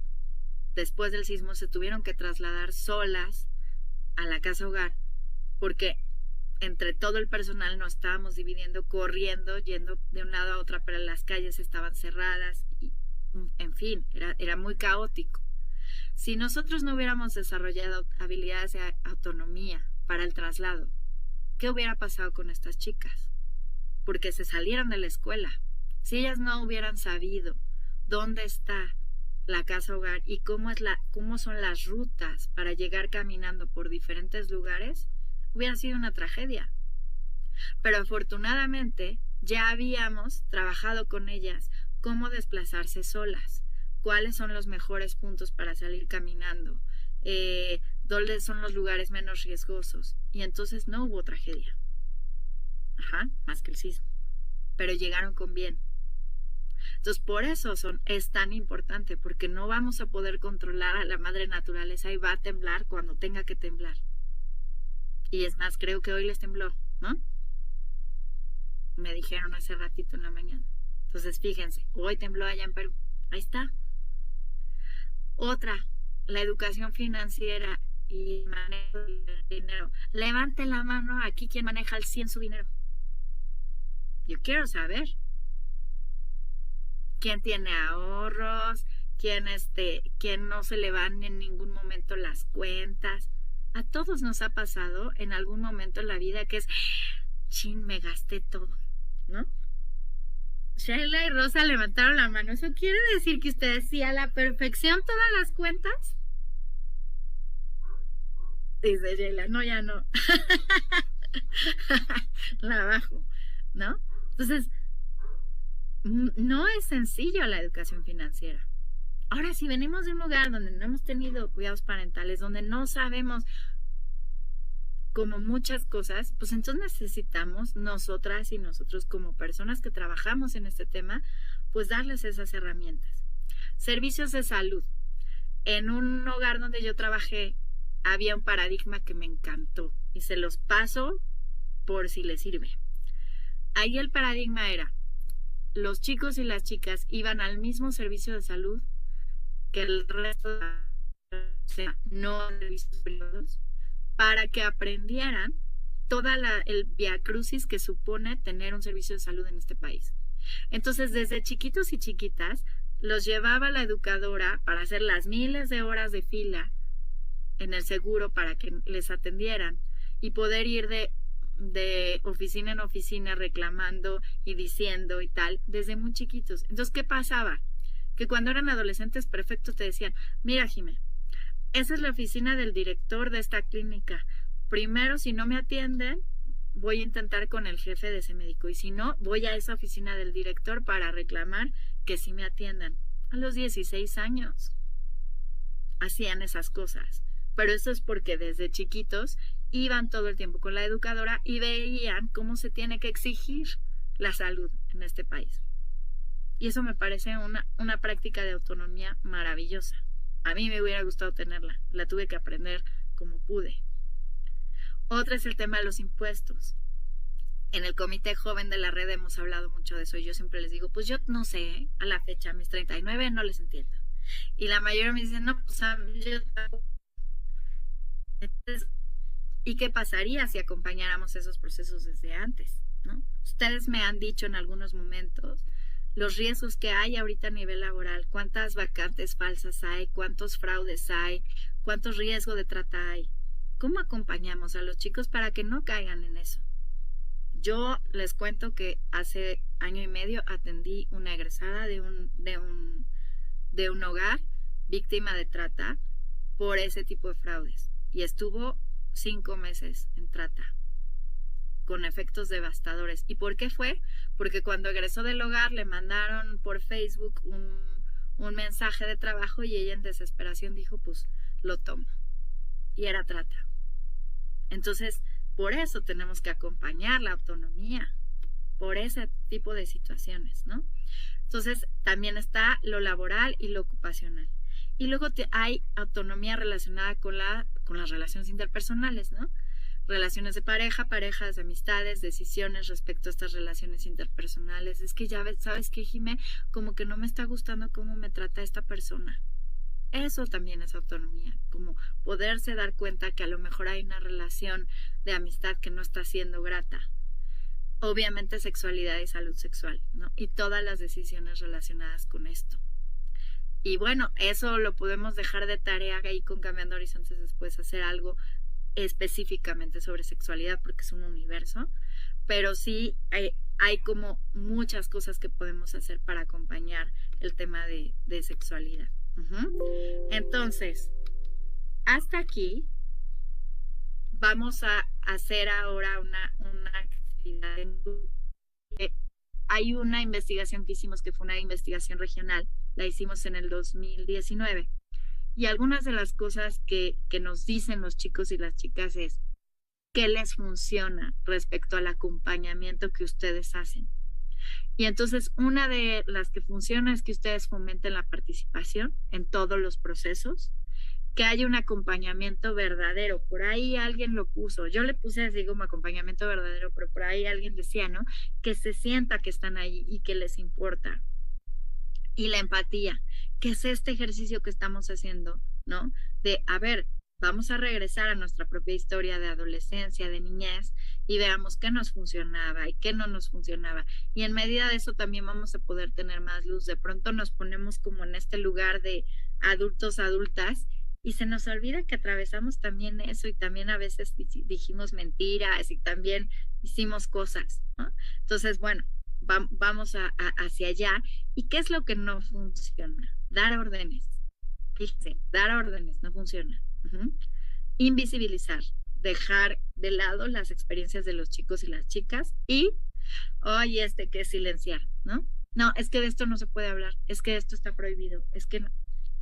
después del sismo, se tuvieron que trasladar solas a la casa hogar, porque entre todo el personal nos estábamos dividiendo, corriendo, yendo de un lado a otro, pero las calles estaban cerradas, y en fin, era muy caótico. Si nosotros no hubiéramos desarrollado habilidades de autonomía para el traslado, ¿qué hubiera pasado con estas chicas? Porque se salieron de la escuela. Si ellas no hubieran sabido dónde está la casa hogar y cómo son las rutas para llegar caminando por diferentes lugares, hubiera sido una tragedia. Pero afortunadamente ya habíamos trabajado con ellas cómo desplazarse solas, cuáles son los mejores puntos para salir caminando, dónde son los lugares menos riesgosos, y entonces no hubo tragedia. Más que el sismo. Pero llegaron con bien. Entonces, por eso es tan importante, porque no vamos a poder controlar a la madre naturaleza y va a temblar cuando tenga que temblar. Y es más, creo que hoy les tembló, ¿no? Me dijeron hace ratito en la mañana. Entonces, fíjense, hoy tembló allá en Perú. Ahí está. Otra, la educación financiera y manejo del dinero. Levante la mano aquí quien maneja al 100 su dinero. Yo quiero saber quién tiene ahorros, quién no se le van en ningún momento las cuentas. A todos nos ha pasado en algún momento en la vida que es, chin, me gasté todo, ¿no? Sheila y Rosa levantaron la mano. ¿Eso quiere decir que ustedes sí a la perfección todas las cuentas? Dice Sheila, no, ya no. La bajo, ¿no? Entonces, no es sencillo la educación financiera. Ahora, si venimos de un lugar donde no hemos tenido cuidados parentales, donde no sabemos como muchas cosas, pues entonces necesitamos nosotras y nosotros como personas que trabajamos en este tema, pues darles esas herramientas. Servicios de salud. En un hogar donde yo trabajé, había un paradigma que me encantó y se los paso por si les sirve. Ahí el paradigma era, los chicos y las chicas iban al mismo servicio de salud que el resto, o sea, no servicios privados, para que aprendieran toda el viacrucis que supone tener un servicio de salud en este país. Entonces, desde chiquitos y chiquitas, los llevaba la educadora para hacer las miles de horas de fila en el seguro para que les atendieran y poder ir de oficina en oficina reclamando y diciendo y tal, desde muy chiquitos. Entonces, ¿qué pasaba? Que cuando eran adolescentes perfectos te decían, mira, Jimé, esa es la oficina del director de esta clínica. Primero, si no me atienden, voy a intentar con el jefe de ese médico. Y si no, voy a esa oficina del director para reclamar que sí me atiendan. A los 16 años hacían esas cosas. Pero eso es porque desde chiquitos iban todo el tiempo con la educadora y veían cómo se tiene que exigir la salud en este país. Y eso me parece una práctica de autonomía maravillosa. A mí me hubiera gustado tenerla. La tuve que aprender como pude. Otra es el tema de los impuestos. En el Comité Joven de la Red hemos hablado mucho de eso y yo siempre les digo, pues yo no sé, a la fecha, a mis 39 no les entiendo. Y la mayoría me dicen, no, pues yo tampoco. Entonces, ¿y qué pasaría si acompañáramos esos procesos desde antes, ¿no? Ustedes me han dicho en algunos momentos los riesgos que hay ahorita a nivel laboral, cuántas vacantes falsas hay, cuántos fraudes hay, cuántos riesgos de trata hay. ¿Cómo acompañamos a los chicos para que no caigan en eso? Yo les cuento que hace año y medio atendí una egresada de un hogar víctima de trata por ese tipo de fraudes y estuvo 5 meses en trata con efectos devastadores. ¿Y por qué fue? Porque cuando egresó del hogar le mandaron por Facebook un mensaje de trabajo y ella en desesperación dijo, pues lo tomo. Y era trata. Entonces, por eso tenemos que acompañar la autonomía, por ese tipo de situaciones, ¿no? Entonces, también está lo laboral y lo ocupacional. Y luego hay autonomía relacionada con las relaciones interpersonales, ¿no? Relaciones de pareja, parejas, amistades, decisiones respecto a estas relaciones interpersonales. Es que ya ves, ¿sabes qué, Jimé? Como que no me está gustando cómo me trata esta persona. Eso también es autonomía, como poderse dar cuenta que a lo mejor hay una relación de amistad que no está siendo grata. Obviamente sexualidad y salud sexual, ¿no? Y todas las decisiones relacionadas con esto. Y bueno, eso lo podemos dejar de tarea ahí con Cambiando Horizontes después, hacer algo específicamente sobre sexualidad porque es un universo, pero sí hay como muchas cosas que podemos hacer para acompañar el tema de sexualidad. Entonces, hasta aquí vamos a hacer ahora una actividad. Hay una investigación que hicimos que fue una investigación regional, la hicimos en el 2019. Y algunas de las cosas que nos dicen los chicos y las chicas es qué les funciona respecto al acompañamiento que ustedes hacen. Y entonces una de las que funciona es que ustedes fomenten la participación en todos los procesos, que haya un acompañamiento verdadero. Por ahí alguien lo puso, yo le puse así como acompañamiento verdadero, pero por ahí alguien decía, ¿no? Que se sienta que están ahí y que les importa. Y la empatía, que es este ejercicio que estamos haciendo, ¿no? De, a ver, vamos a regresar a nuestra propia historia de adolescencia, de niñez, y veamos qué nos funcionaba y qué no nos funcionaba. Y en medida de eso también vamos a poder tener más luz. De pronto nos ponemos como en este lugar de adultos, adultas, y se nos olvida que atravesamos también eso y también a veces dijimos mentiras y también hicimos cosas, ¿no? Entonces, bueno, vamos hacia allá. ¿Y qué es lo que no funciona? Dar órdenes. Fíjense, dar órdenes no funciona. Invisibilizar, dejar de lado las experiencias de los chicos y las chicas y, oye, que silenciar, ¿no? No, es que de esto no se puede hablar, es que esto está prohibido, es que no.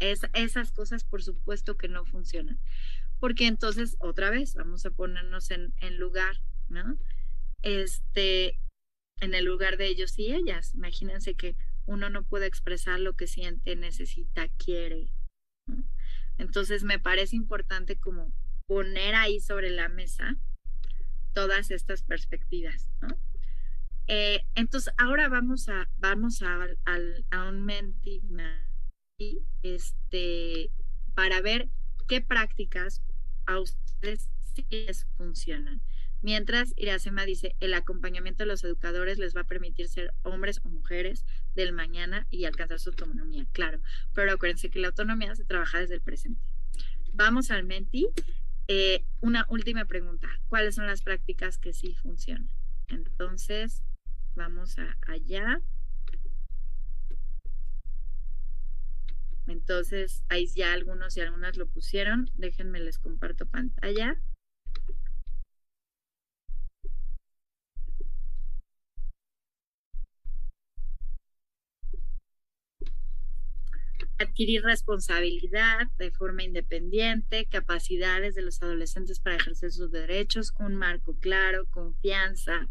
Esas cosas por supuesto que no funcionan, porque entonces otra vez vamos a ponernos en lugar, ¿no? En el lugar de ellos y ellas. Imagínense que uno no puede expresar lo que siente, necesita, quiere, ¿no? Entonces me parece importante como poner ahí sobre la mesa todas estas perspectivas, ¿no? Entonces ahora vamos a un Menti para ver qué prácticas a ustedes sí les funcionan. Mientras Iracema dice, el acompañamiento de los educadores les va a permitir ser hombres o mujeres del mañana y alcanzar su autonomía, claro, pero acuérdense que la autonomía se trabaja desde el presente. Vamos al Menti. Una última pregunta, ¿cuáles son las prácticas que sí funcionan? Entonces, vamos allá. Entonces, ahí ya algunos y algunas lo pusieron. Déjenme, les comparto pantalla. Adquirir responsabilidad de forma independiente, capacidades de los adolescentes para ejercer sus derechos, un marco claro, confianza.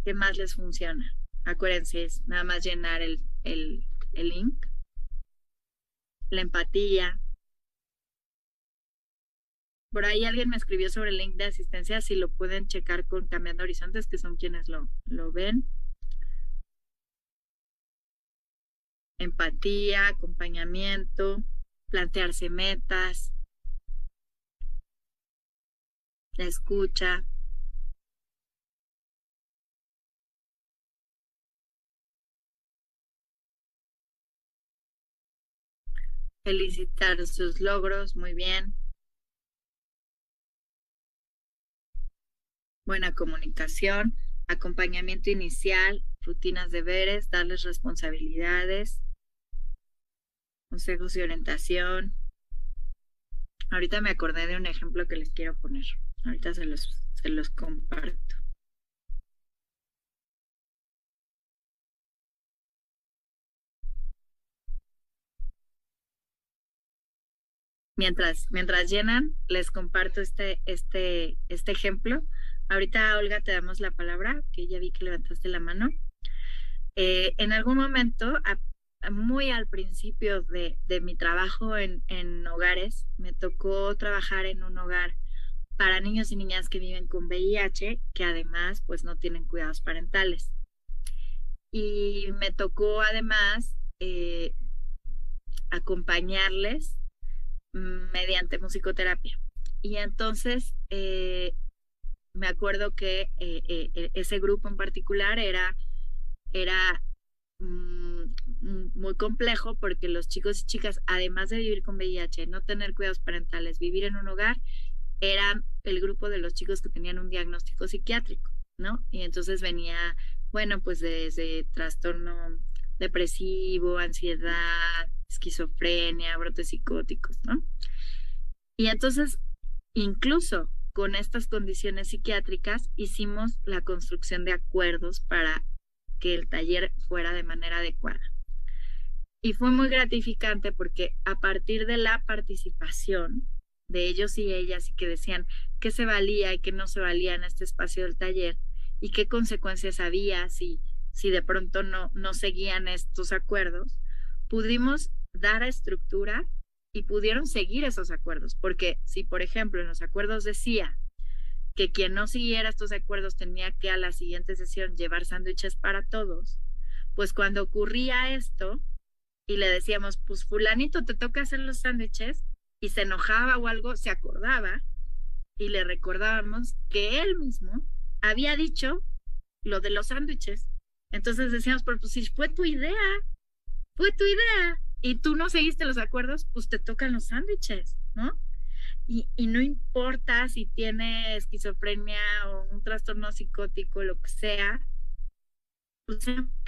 ¿Qué más les funciona? Acuérdense, es nada más llenar el link. La empatía. Por ahí alguien me escribió sobre el link de asistencia, si lo pueden checar con Cambiando Horizontes, que son quienes lo ven. Empatía, acompañamiento, plantearse metas, la escucha. Felicitar sus logros, muy bien. Buena comunicación, acompañamiento inicial, rutinas de deberes, darles responsabilidades, consejos y orientación. Ahorita me acordé de un ejemplo que les quiero poner. Ahorita se los comparto. Mientras llenan, les comparto este ejemplo. Ahorita, Olga, te damos la palabra, que ya vi que levantaste la mano. En algún momento, muy al principio de mi trabajo en hogares, me tocó trabajar en un hogar para niños y niñas que viven con VIH, que además pues no tienen cuidados parentales. Y me tocó además acompañarles mediante musicoterapia. Y entonces me acuerdo que ese grupo en particular era muy complejo porque los chicos y chicas, además de vivir con VIH, no tener cuidados parentales, vivir en un hogar, eran el grupo de los chicos que tenían un diagnóstico psiquiátrico, ¿no? Y entonces venía, bueno, pues desde trastorno depresivo, ansiedad, esquizofrenia, brotes psicóticos, ¿no? Y entonces, incluso con estas condiciones psiquiátricas, hicimos la construcción de acuerdos para que el taller fuera de manera adecuada. Y fue muy gratificante porque a partir de la participación de ellos y ellas, y que decían qué se valía y qué no se valía en este espacio del taller, y qué consecuencias había si de pronto no seguían estos acuerdos, pudimos dar estructura y pudieron seguir esos acuerdos. Porque si, por ejemplo, en los acuerdos decía que quien no siguiera estos acuerdos tenía que a la siguiente sesión llevar sándwiches para todos, pues cuando ocurría esto y le decíamos, pues fulanito te toca hacer los sándwiches, y se enojaba o algo, se acordaba y le recordábamos que él mismo había dicho lo de los sándwiches. Entonces decíamos, pero pues si fue tu idea, y tú no seguiste los acuerdos, pues te tocan los sándwiches, ¿no? Y no importa si tiene esquizofrenia o un trastorno psicótico, lo que sea, pues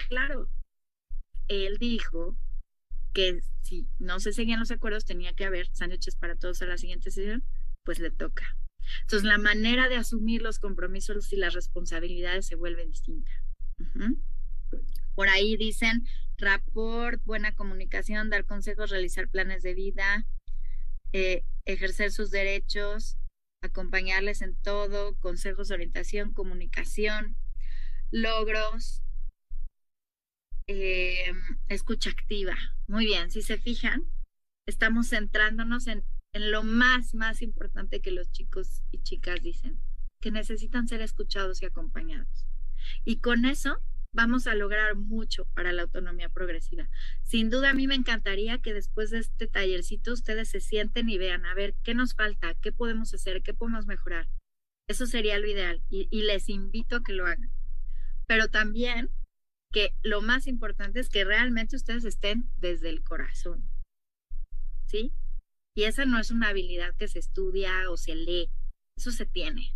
claro, él dijo que si no se seguían los acuerdos tenía que haber sándwiches para todos a la siguiente sesión, pues le toca. Entonces la manera de asumir los compromisos y las responsabilidades se vuelve distinta. Por ahí dicen rapport, buena comunicación, dar consejos, realizar planes de vida, ejercer sus derechos, acompañarles en todo, consejos, orientación, comunicación, logros, escucha activa. Muy bien, si se fijan, estamos centrándonos en lo más importante que los chicos y chicas dicen, que necesitan ser escuchados y acompañados. Y con eso vamos a lograr mucho para la autonomía progresiva. Sin duda, a mí me encantaría que después de este tallercito ustedes se sienten y vean, a ver, ¿qué nos falta? ¿Qué podemos hacer? ¿Qué podemos mejorar? Eso sería lo ideal y les invito a que lo hagan. Pero también que lo más importante es que realmente ustedes estén desde el corazón, ¿sí? Y esa no es una habilidad que se estudia o se lee, eso se tiene.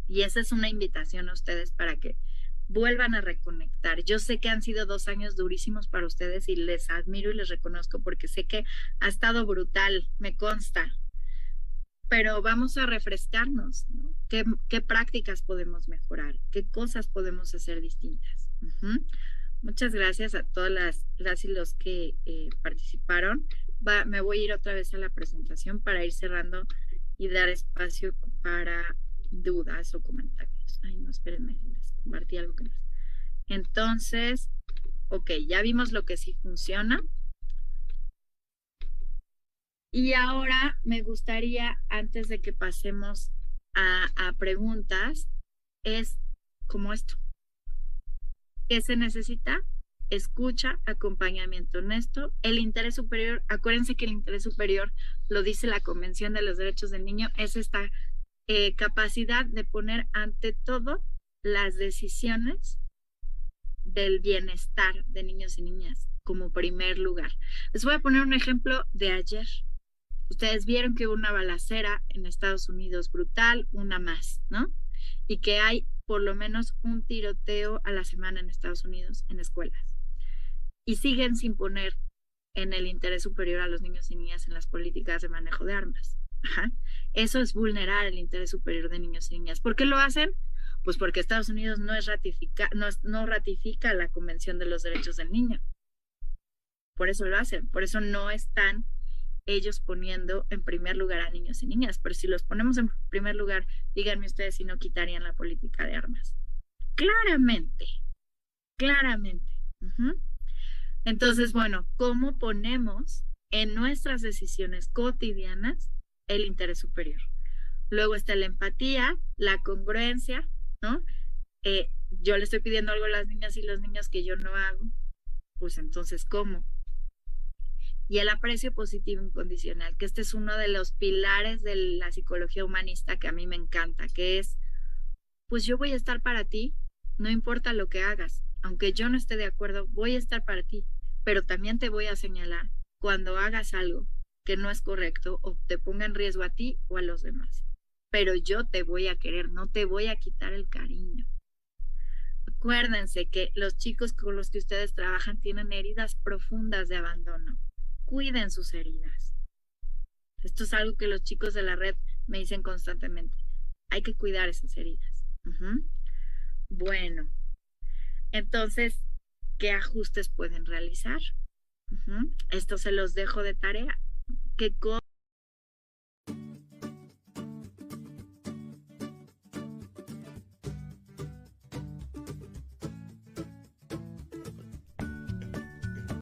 Y esa es una invitación a ustedes para que vuelvan a reconectar. Yo sé que han sido 2 años durísimos para ustedes y les admiro y les reconozco porque sé que ha estado brutal, me consta. Pero vamos a refrescarnos, ¿no? ¿Qué prácticas podemos mejorar? ¿Qué cosas podemos hacer distintas? Muchas gracias a todas las y los que participaron. Me voy a ir otra vez a la presentación para ir cerrando y dar espacio para dudas o comentarios. Ay, no, espérenme, les compartí algo que no. Entonces, ok, ya vimos lo que sí funciona. Y ahora me gustaría, antes de que pasemos a preguntas, es como esto. ¿Qué se necesita? Escucha, acompañamiento honesto, el interés superior. Acuérdense que el interés superior, lo dice la Convención de los Derechos del Niño, es esta capacidad de poner ante todo las decisiones del bienestar de niños y niñas como primer lugar. Les voy a poner un ejemplo de ayer. Ustedes vieron que hubo una balacera en Estados Unidos brutal, una más, ¿no? Y que hay por lo menos un tiroteo a la semana en Estados Unidos en escuelas. Y siguen sin poner en el interés superior a los niños y niñas en las políticas de manejo de armas. Ajá. Eso es vulnerar el interés superior de niños y niñas. ¿Por qué lo hacen? Pues porque Estados Unidos no ratifica la Convención de los Derechos del Niño. Por eso lo hacen. Por eso no están ellos poniendo en primer lugar a niños y niñas. Pero si los ponemos en primer lugar, díganme ustedes si no quitarían la política de armas. Claramente. Entonces, bueno, ¿cómo ponemos en nuestras decisiones cotidianas el interés superior? Luego está la empatía, la congruencia, ¿no? Yo le estoy pidiendo algo a las niñas y los niños que yo no hago, pues entonces, ¿cómo? Y el aprecio positivo incondicional, que este es uno de los pilares de la psicología humanista que a mí me encanta, que es, pues yo voy a estar para ti, no importa lo que hagas, aunque yo no esté de acuerdo, voy a estar para ti, pero también te voy a señalar cuando hagas algo que no es correcto o te ponga en riesgo a ti o a los demás. Pero yo te voy a querer, no te voy a quitar el cariño. Acuérdense que los chicos con los que ustedes trabajan tienen heridas profundas de abandono. Cuiden sus heridas. Esto es algo que los chicos de la red me dicen constantemente. Hay que cuidar esas heridas. Bueno, entonces, ¿qué ajustes pueden realizar? Esto se los dejo de tarea. ¿Qué